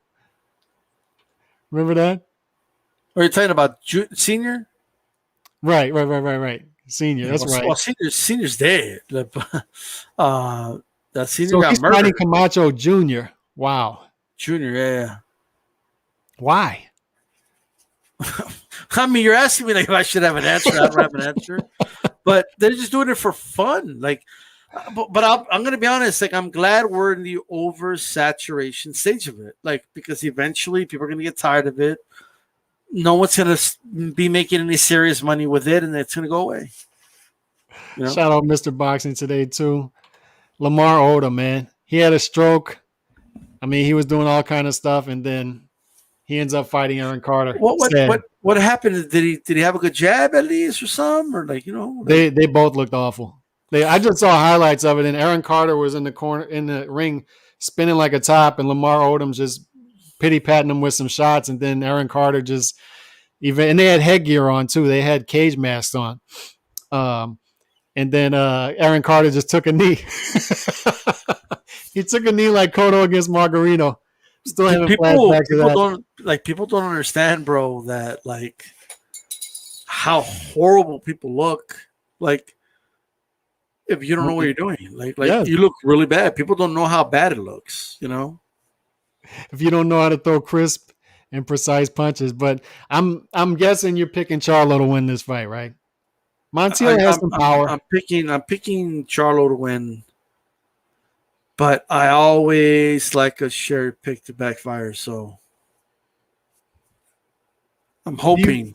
Remember that? Are you talking about senior? Right. Senior, Yeah, that's right. well, senior's dead. That senior So got he's fighting murdered. Camacho Jr. Wow. Junior, yeah. Why? I mean, you're asking me like if I should have an answer. I don't have an answer, but they're just doing it for fun. Like, but I'm going to be honest. Like, I'm glad we're in the oversaturation stage of it. Like, because eventually people are going to get tired of it. No one's going to be making any serious money with it, and it's going to go away. You know? Shout out Mr. Boxing today too. Lamar Odom, man. He had a stroke. I mean, he was doing all kind of stuff, and then he ends up fighting Aaron Carter. What happened? Did he have a good jab at least or something? Or like, you know, like, They both looked awful. I just saw highlights of it, and Aaron Carter was in the corner in the ring spinning like a top, and Lamar Odom just pity patting him with some shots, and then Aaron Carter just and they had headgear on too. They had cage masks on. And then Aaron Carter just took a knee. He took a knee like Cotto against Margarino. Still having flashbacks to that. People don't understand, bro, that like how horrible people look. Like if you don't know what you're doing, you look really bad. People don't know how bad it looks. You know, if you don't know how to throw crisp and precise punches. But I'm guessing you're picking Charlo to win this fight, right? Montiel has some power. I'm picking Charlo to win, but I always like a cherry pick to backfire. So I'm hoping.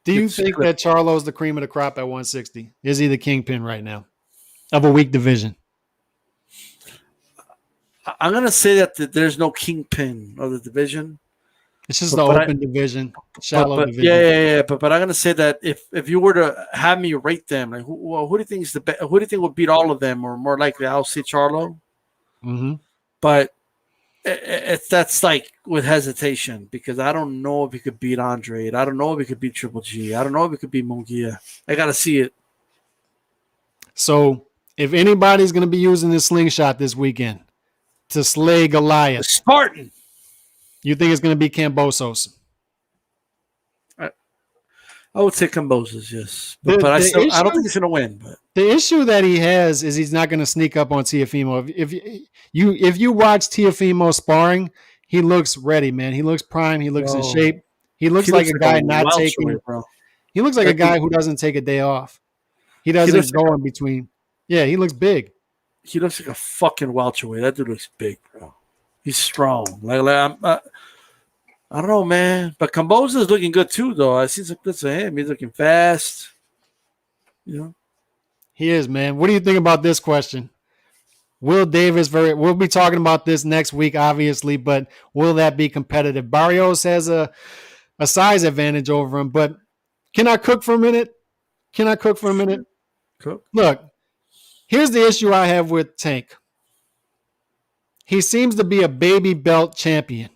Do you think that Charlo's the cream of the crop at 160? Is he the kingpin right now of a weak division? I'm gonna say that there's no kingpin of the division. It's just the open division, shallow division. Yeah. But I'm gonna say that if you were to have me rate them, like who do you think is the best? Who do you think would beat all of them, or more likely, I'll say Charlo. Mm-hmm. But that's like with hesitation because I don't know if he could beat Andre. I don't know if he could beat Triple G. I don't know if he could beat Munguia. I gotta see it. So if anybody's gonna be using this slingshot this weekend to slay Goliath, the Spartan. You think it's going to be Kambosos? I would say Kambosos, yes. But I don't think he's going to win. But the issue that he has is he's not going to sneak up on Teofimo. If you watch Teofimo sparring, he looks ready, man. He looks prime. He looks in shape. He looks like a guy not taking. He looks like a guy who doesn't take a day off. He doesn't go in between. Yeah, he looks big. He looks like a fucking welterweight. That dude looks big, bro. He's strong. I don't know, man. But Kambosos is looking good too, though. I see some clips of him. He's looking fast. You know, he is, man. What do you think about this question? Will Davis? We'll be talking about this next week, obviously, but will that be competitive? Barrios has a size advantage over him, but can I cook for a minute? Cook. Look, here's the issue I have with Tank. He seems to be a baby belt champion,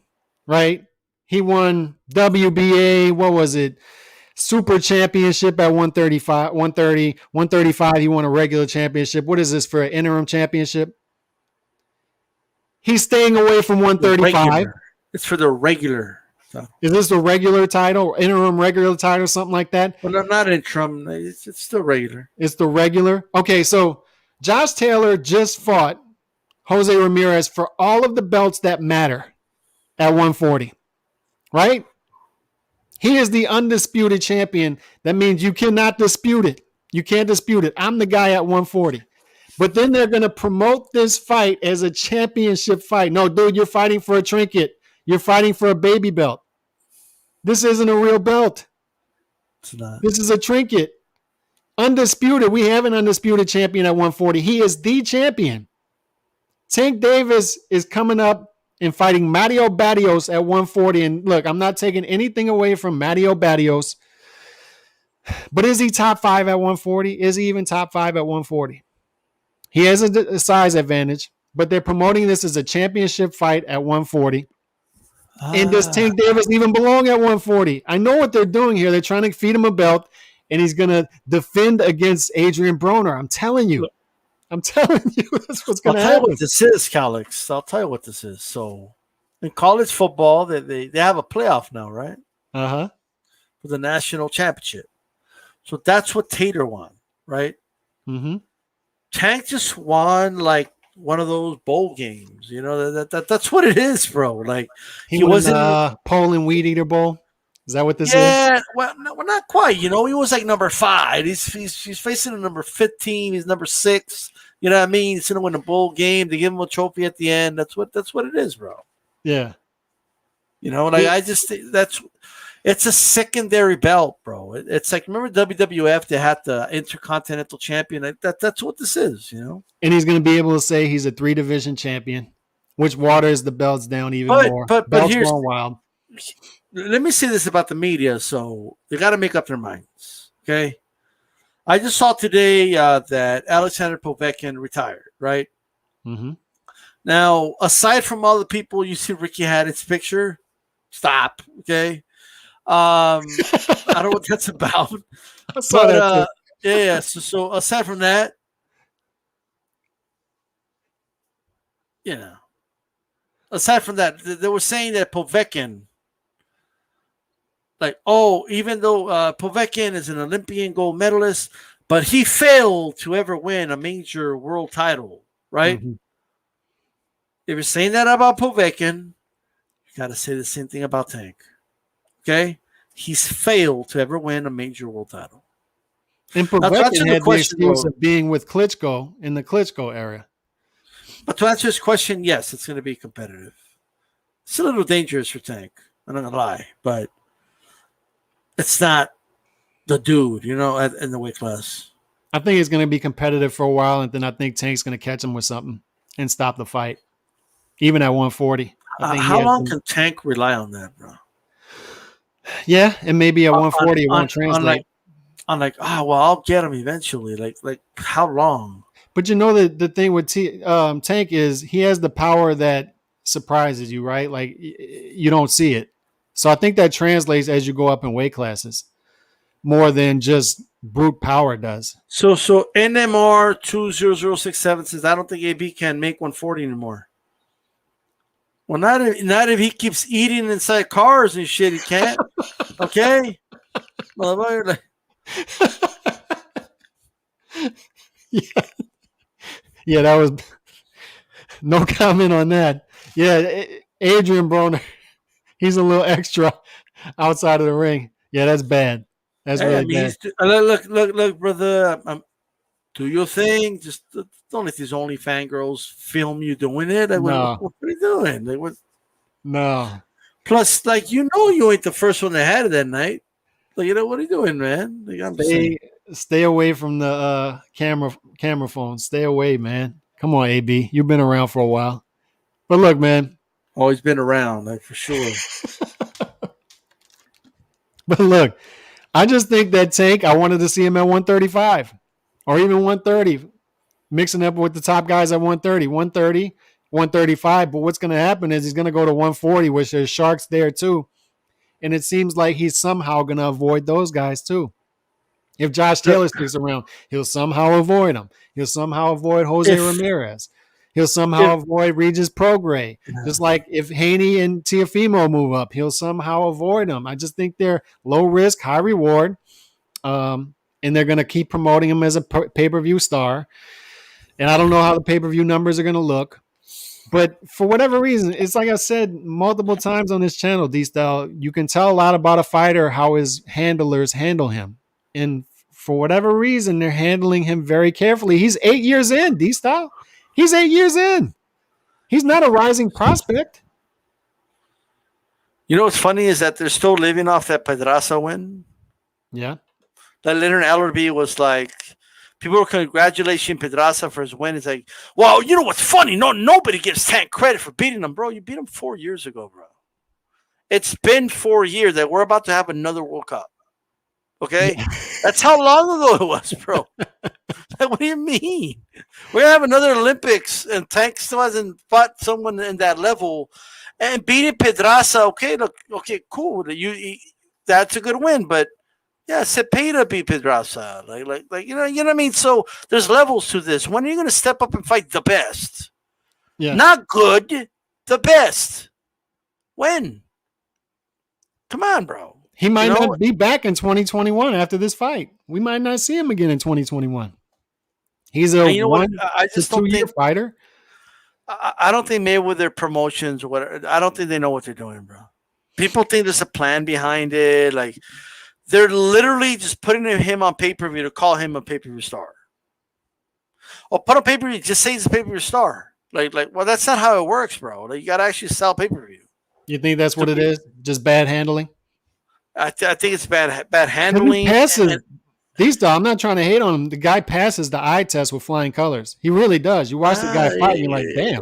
right? He won WBA, what was it, Super championship at 135, 130, 135. You want a regular championship. What is this for an interim championship? He's staying away from 135. Regular. It's for the regular. So. Is this the regular title, interim regular title, something like that? Well, not interim. It's still regular. It's the regular. Okay, so Josh Taylor just fought Jose Ramirez for all of the belts that matter at 140, right? He is the undisputed champion. That means you cannot dispute it. You can't dispute it. I'm the guy at 140. But then they're going to promote this fight as a championship fight. No, dude, you're fighting for a trinket. You're fighting for a baby belt. This isn't a real belt. It's not. This is a trinket. Undisputed. We have an undisputed champion at 140. He is the champion. Tank Davis is coming up and fighting Mario Barrios at 140. And look, I'm not taking anything away from Mario Barrios. But is he top 5 at 140? Is he even top 5 at 140? He has a size advantage, but they're promoting this as a championship fight at 140. And does Tank Davis even belong at 140? I know what they're doing here. They're trying to feed him a belt, and he's going to defend against Adrian Broner. I'm telling you. That's what's going to happen. I'll tell you what this is, Calix. I'll tell you what this is. So, in college football, they have a playoff now, right? Uh-huh. For the national championship. So that's what Tater won, right? Mm-hmm. Tank just won like one of those bowl games. You know, that's what it is, bro. Like he wasn't Poland Weed Eater Bowl. Is that what this is? Yeah, well, not quite. You know, he was like number 5. He's facing a number 15. He's number 6. You know what I mean? He's gonna win a bowl game. They give him a trophy at the end. That's what it is, bro. Yeah. You know, like I just think it's a secondary belt, bro. It's like, remember WWF? They had the Intercontinental Champion. That's what this is, you know. And he's going to be able to say he's a 3-division champion, which waters the belts down even more. But belts here's going wild. Let me say this about the media. So they got to make up their minds, okay? I just saw today that Alexander Povetkin retired, right? Mm-hmm. Now, aside from all the people you see Ricky Haddon's picture, stop, okay? I don't know what that's about. I saw that too. Yeah. So aside from that, you know, they were saying that Povetkin, like, even though Povetkin is an Olympian gold medalist, but he failed to ever win a major world title, right? Mm-hmm. If you're saying that about Povetkin, you got to say the same thing about Tank. Okay? He's failed to ever win a major world title. And Povetkin had the excuse of being with Klitschko in the Klitschko era. But to answer this question, yes, it's going to be competitive. It's a little dangerous for Tank. I'm not going to lie. But it's not the dude, you know, in the weight class. I think it's going to be competitive for a while, and then I think Tank's going to catch him with something and stop the fight, even at 140. How long can Tank rely on that, bro? Yeah, and maybe at 140 it won't translate. I'll get him eventually. Like how long? But you know the thing with Tank is he has the power that surprises you, right? Like you don't see it. So I think that translates as you go up in weight classes more than just brute power does. So NMR 20067 says I don't think AB can make 140 anymore. Well, not if he keeps eating inside cars and shit. He can't. Okay. Yeah, that was no comment on that. Yeah, Adrian Broner, he's a little extra outside of the ring. Yeah, that's bad. That's really bad. Look, brother. Do your thing. Just don't let these OnlyFans fangirls film you doing it. Like, no. What are you doing? Like, what? No. Plus, like, you ain't the first one that had it that night. Like, what are you doing, man? Like, stay away from the camera phone. Stay away, man. Come on, AB. You've been around for a while. But look, man. Always been around, like, for sure. But look, I just think that Tank, I wanted to see him at 135 or even 130, mixing up with the top guys at 130, 135. But what's going to happen is he's going to go to 140, which there's sharks there too. And it seems like he's somehow going to avoid those guys too. If Josh Taylor sticks around, he'll somehow avoid him. He'll somehow avoid Jose Ramirez. He'll somehow avoid Regis Prograis. Just like if Haney and Teofimo move up, he'll somehow avoid them. I just think they're low risk, high reward. And they're going to keep promoting him as a pay-per-view star. And I don't know how the pay-per-view numbers are going to look. But for whatever reason, it's like I said multiple times on this channel, D-Style, you can tell a lot about a fighter how his handlers handle him. And for whatever reason, they're handling him very carefully. He's 8 years in, D-Style. He's 8 years in. He's not a rising prospect. You know what's funny is that they're still living off that Pedraza win. Yeah. That Leonard Ellerby was like, people were congratulating Pedraza for his win. It's like, well, you know what's funny? Nobody gives Tank credit for beating him, bro. You beat him 4 years ago, bro. It's been 4 years that we're about to have another World Cup. Okay? Yeah. That's how long ago it was, bro. Like, what do you mean? We're going to have another Olympics, and Tank still hasn't fought someone in that level. And beating Pedraza, okay, look, okay, cool. That's a good win, but yeah, Cepeda beat Pedraza. Like you know what I mean? So there's levels to this. When are you going to step up and fight the best? Yeah. Not good, the best. When? Come on, bro. He might not be back in 2021 after this fight. We might not see him again in 2021. He's a 1 to 2 year fighter. I don't think maybe with their promotions or whatever, I don't think they know what they're doing, bro. People think there's a plan behind it. Like, they're literally just putting him on pay-per-view to call him a pay-per-view star. Or put on pay-per-view, just say he's a pay-per-view star. Like, well, that's not how it works, bro. Like, you got to actually sell pay-per-view. You think that's what it is? Just bad handling? I think it's bad handling. He passes. I'm not trying to hate on him. The guy passes the eye test with flying colors. He really does. You watch the guy fight, and you're like, damn,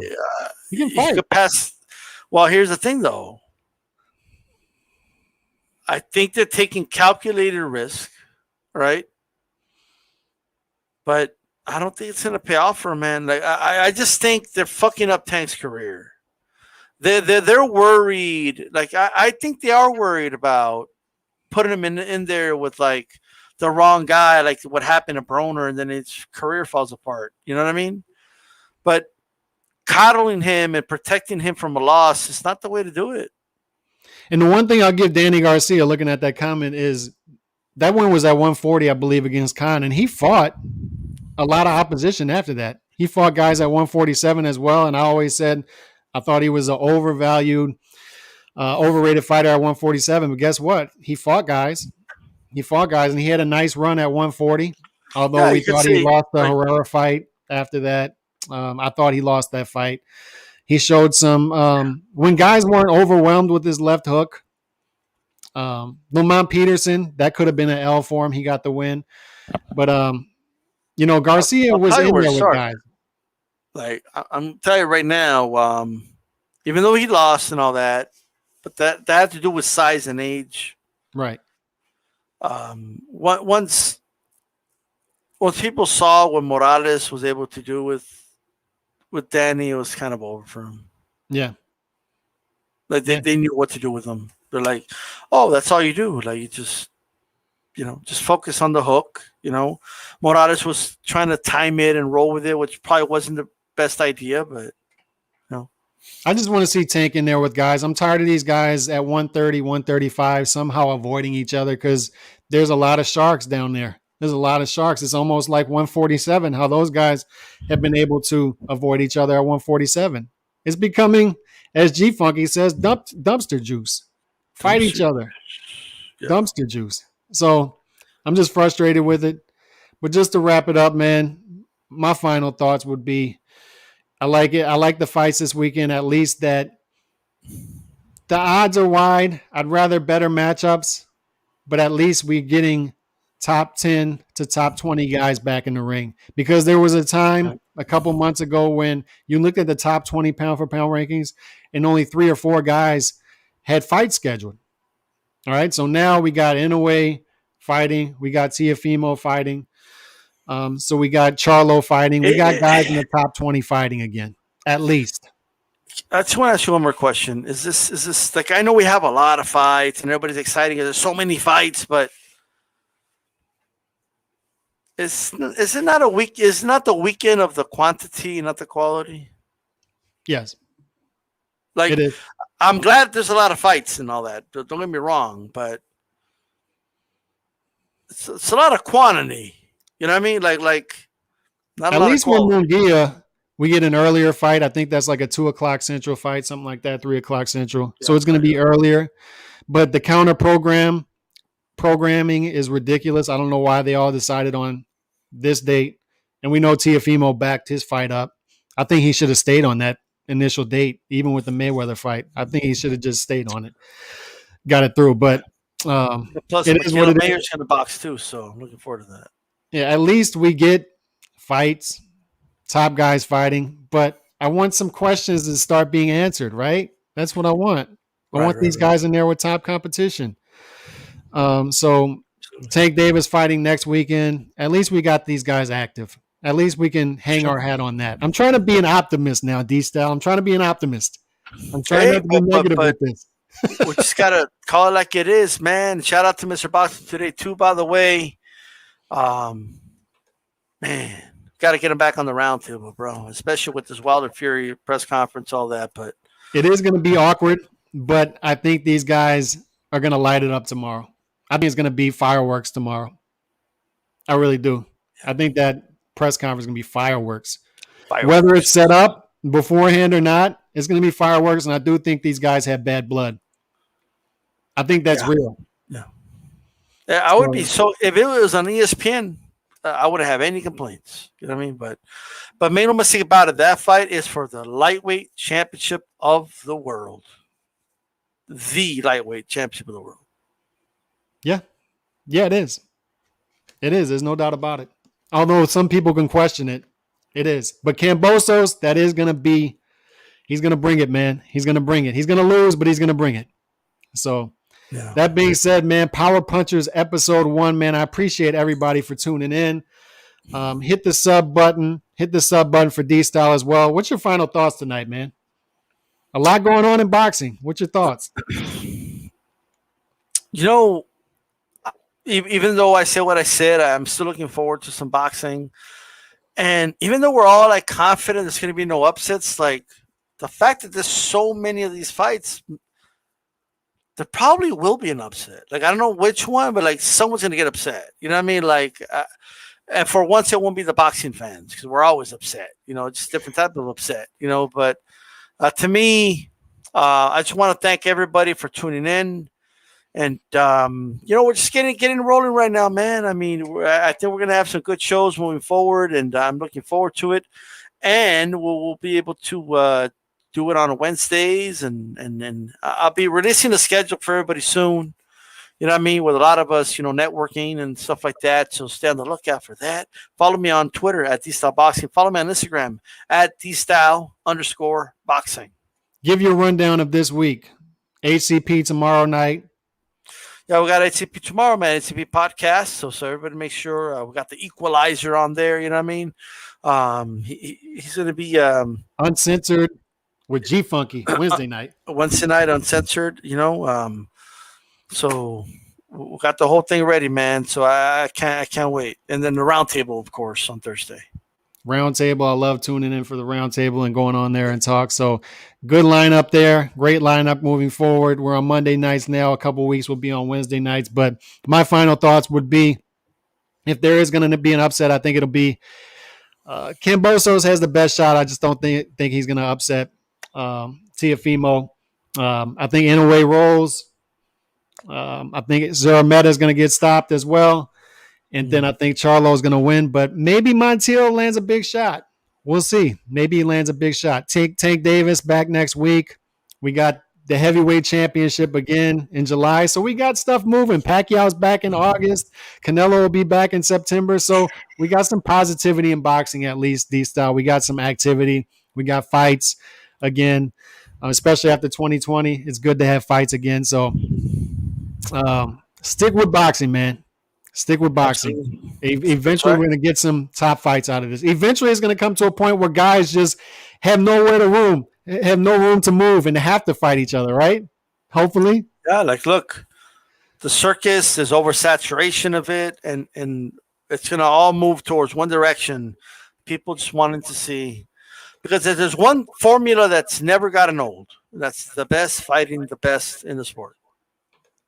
he can fight. He could pass. Well, here's the thing, though. I think they're taking calculated risk, right? But I don't think it's going to pay off for him, man. Like, I just think they're fucking up Tank's career. They're worried. Like, I think they are worried about putting him in there with, like, the wrong guy, like what happened to Broner, and then his career falls apart. You know what I mean? But coddling him and protecting him from a loss is not the way to do it. And the one thing I'll give Danny Garcia, looking at that comment, is that one was at 140, I believe, against Khan, and he fought a lot of opposition after that. He fought guys at 147 as well, and I always said I thought he was an overvalued, overrated fighter at 147. But guess what? He fought guys. And he had a nice run at 140, although we thought he lost the Herrera fight after that. I thought he lost that fight. He showed some when guys weren't overwhelmed with his left hook. Lamont Peterson, that could have been an L for him. He got the win. But, Garcia was in there with guys. Like, I'm telling you right now, even though he lost and all that, but that had to do with size and age. Right. Once people saw what Morales was able to do with Danny, it was kind of over for him. Yeah. Like they knew what to do with him. They're like, oh, that's all you do. Like, you just focus on the hook. Morales was trying to time it and roll with it, which probably wasn't the best idea, but I just want to see Tank in there with guys. I'm tired of these guys at 130, 135 somehow avoiding each other because there's a lot of sharks down there. There's a lot of sharks. It's almost like 147, how those guys have been able to avoid each other at 147. It's becoming, as G Funky says, dumpster juice. Fight each other. Yeah. Dumpster juice. So I'm just frustrated with it. But just to wrap it up, man, my final thoughts would be, I like it. I like the fights this weekend, at least that the odds are wide. I'd rather better matchups, but at least we're getting top 10 to top 20 guys back in the ring. Because there was a time a couple months ago when you looked at the top 20 pound-for-pound rankings and only 3 or 4 guys had fights scheduled. All right, so now we got Inoue fighting. We got Teofimo fighting. So we got Charlo fighting. We got guys in the top 20 fighting again, at least. I just want to ask you one more question. Is this like, I know we have a lot of fights and everybody's excited because there's so many fights, but is it not a week? Is not the weekend of the quantity, not the quality? Yes, Like, it is. I'm glad there's a lot of fights and all that. Don't get me wrong, but it's a lot of quantity. You know what I mean? Like not a At lot of least with quality. Munguia, we get an earlier fight. I think that's like a 2 o'clock Central fight, something like that, 3 o'clock Central. Yeah, So it's going to be earlier. But the counter programming is ridiculous. I don't know why they all decided on this date. And we know Teofimo backed his fight up. I think he should have stayed on that initial date, even with the Mayweather fight. I think he should have just stayed on it, got it through. But plus, it is what Michaela it is. Mayer's going to box too, so I'm looking forward to that. Yeah, at least we get fights, top guys fighting. But I want some questions to start being answered, right? That's what I want. I want these guys in there with top competition. So Tank Davis fighting next weekend. At least we got these guys active. At least we can hang our hat on that. I'm trying to be an optimist now, D-Style. I'm trying to be an optimist. I'm trying not to be negative with this. We just gotta call it like it is, man. Shout out to Mr. Boxing today too, by the way. Man, gotta get him back on the roundtable, bro. Especially with this Wilder Fury press conference, all that. But it is going to be awkward. But I think these guys are going to light it up tomorrow. I think it's going to be fireworks tomorrow. I really do. I think that press conference is going to be fireworks. Whether it's set up beforehand or not, it's going to be fireworks. And I do think these guys have bad blood. I think that's real. Yeah. I would be so, if it was on ESPN, I wouldn't have any complaints. You know what I mean? But make no mistake about it, that fight is for the lightweight championship of the world. The lightweight championship of the world. Yeah. Yeah, it is. It is. There's no doubt about it. Although some people can question it, it is. But Kambosos, that is going to be, he's going to bring it, man. He's going to bring it. He's going to lose, but he's going to bring it. So that being said, man, Power Punchers episode 1, man, I appreciate everybody for tuning in. Hit the sub button. Hit the sub button for D-Style as well. What's your final thoughts tonight, man? A lot going on in boxing. What's your thoughts? You know, even though I said what I said, I'm still looking forward to some boxing. And even though we're all like confident there's going to be no upsets, like the fact that there's so many of these fights, there probably will be an upset. Like, I don't know which one, but like someone's going to get upset. You know what I mean? Like, and for once, it won't be the boxing fans because we're always upset. You know, just different type of upset. You know, but to me, I just want to thank everybody for tuning in. And, you know, we're just getting rolling right now, man. I mean, I think we're going to have some good shows moving forward, and I'm looking forward to it. And we'll be able to do it on Wednesdays, and I'll be releasing the schedule for everybody soon. You know what I mean? With a lot of us, you know, networking and stuff like that. So stay on the lookout for that. Follow me on Twitter at DStyle Boxing. Follow me on Instagram at DStyle_boxing. Give you a rundown of this week. HCP tomorrow night. Yeah, we got HCP tomorrow, man. HCP podcast. So everybody make sure we got the equalizer on there. You know what I mean? He's going to be uncensored with G Funky Wednesday night. Wednesday night uncensored. You know, so we got the whole thing ready, man. So I can't wait. And then the roundtable, of course, on Thursday. Roundtable. I love tuning in for the roundtable and going on there and talk. So good lineup there. Great lineup moving forward. We're on Monday nights now. A couple of weeks we'll be on Wednesday nights. But my final thoughts would be, if there is going to be an upset, I think it'll be Kambosos has the best shot. I just don't think he's going to upset Teofimo. I think Inoue rolls. I think Zarameta is going to get stopped as well. And then I think Charlo is going to win. But maybe Montiel lands a big shot. We'll see. Maybe he lands a big shot. Tank Davis back next week. We got the heavyweight championship again in July. So we got stuff moving. Pacquiao's back in August. Canelo will be back in September. So we got some positivity in boxing, at least, D-Style. We got some activity. We got fights again, especially after 2020. It's good to have fights again. So stick with boxing, man. Stick with boxing. Eventually, we're going to get some top fights out of this. Eventually, it's going to come to a point where guys just have nowhere to room. have no room to move and have to fight each other, right? Hopefully. Yeah, like look, the circus, there's oversaturation of it, and it's gonna all move towards one direction. People just wanting to see, because there's one formula that's never gotten old. That's the best fighting the best in the sport.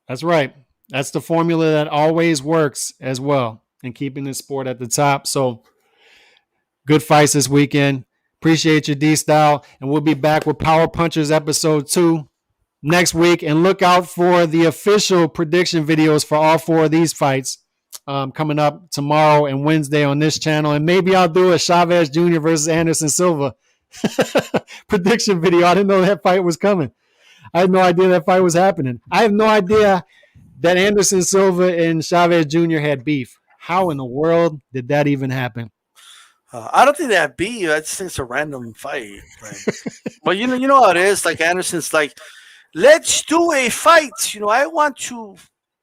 That's right. That's the formula that always works as well in keeping the sport at the top. So good fights this weekend. Appreciate you, D Style. And we'll be back with Power Punchers episode 2 next week. And look out for the official prediction videos for all 4 of these fights coming up tomorrow and Wednesday on this channel. And maybe I'll do a Chavez Jr. versus Anderson Silva prediction video. I didn't know that fight was coming. I had no idea that fight was happening. I have no idea that Anderson Silva and Chavez Jr. had beef. How in the world did that even happen? I don't think that beef. I just think it's a random fight. Right? But you know how it is. Like Anderson's like, let's do a fight. I want to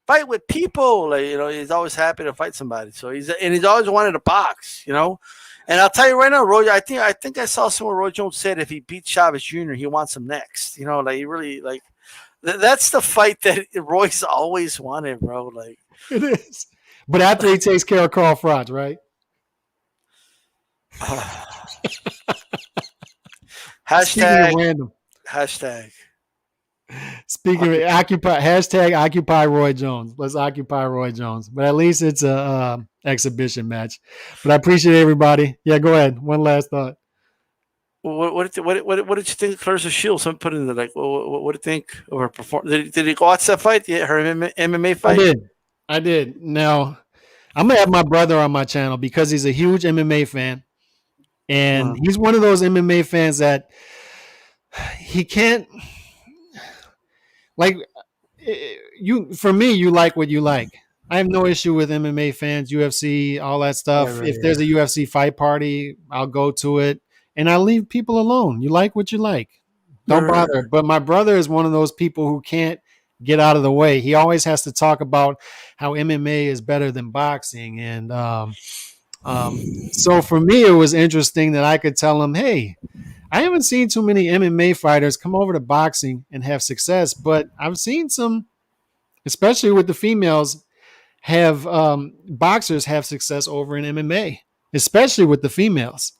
fight with people. Like, he's always happy to fight somebody. So he's always wanted to box. And I'll tell you right now, Roy. I think I saw somewhere Roy Jones said if he beats Chavez Jr., he wants him next. Like he really like. That's the fight that Roy's always wanted, bro. Like it is. But after he takes care of Carl Froch, right? Hashtag. Speaking of occupy Roy Jones. Let's occupy Roy Jones. But at least it's a exhibition match. But I appreciate everybody. Yeah, go ahead. One last thought. What did you think of Clarissa Shields? Someone put in there like, what do you think of her performance? Did he go watch that fight? Yeah, her MMA fight. I did. Now I'm gonna have my brother on my channel because he's a huge MMA fan, and he's one of those MMA fans that he can't like. For me, you like what you like. I have no issue with MMA fans, UFC, all that stuff. Yeah, right, if there's a UFC fight party, I'll go to it. And I leave people alone. You like what you like. Don't bother. But my brother is one of those people who can't get out of the way. He always has to talk about how MMA is better than boxing. And so for me, it was interesting that I could tell him, hey, I haven't seen too many MMA fighters come over to boxing and have success, but I've seen some, especially with the females, have boxers have success over in MMA, especially with the females.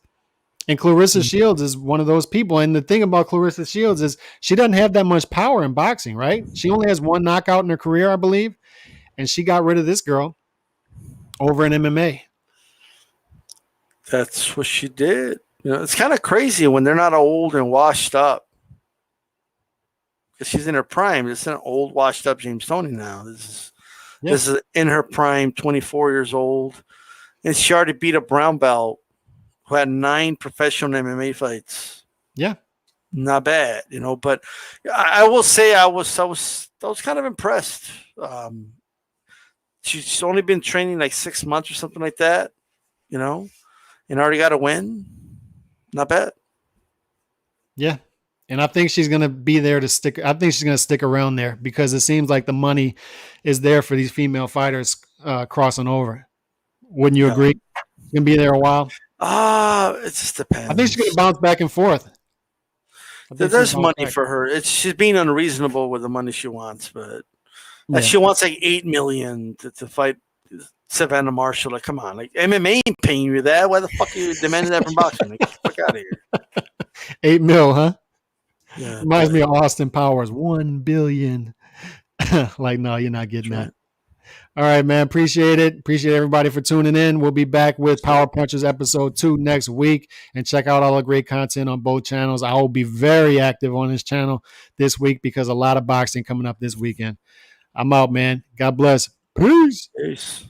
And Clarissa Shields is one of those people. And the thing about Clarissa Shields is she doesn't have that much power in boxing, right? She only has 1 knockout in her career, I believe. And she got rid of this girl over in MMA. That's what she did. It's kind of crazy when they're not old and washed up. Because she's in her prime. It's an old, washed up James Toney now. This is in her prime, 24 years old. And she already beat a brown belt who had 9 professional MMA fights. Yeah. Not bad, but I will say I was kind of impressed. She's only been training like 6 months or something like that, and already got a win. Not bad. Yeah. And I think she's going to be there to stick. I think she's going to stick around there because it seems like the money is there for these female fighters crossing over. Wouldn't you agree? She's going to be there a while. It just depends. I think she's going to bounce back and forth. There's money for her. She's being unreasonable with the money she wants, but she wants like $8 million to fight Savannah Marshall. Like, come on, like MMA ain't paying you that. Why the fuck are you demanding that from boxing? Like, get the fuck out of here. 8 mil, huh? Yeah, reminds me of Austin Powers. 1 billion. Like, no, you're not getting that. All right, man. Appreciate it. Appreciate everybody for tuning in. We'll be back with Power Punchers episode 2 next week. And check out all the great content on both channels. I will be very active on this channel this week because a lot of boxing coming up this weekend. I'm out, man. God bless. Peace. Peace.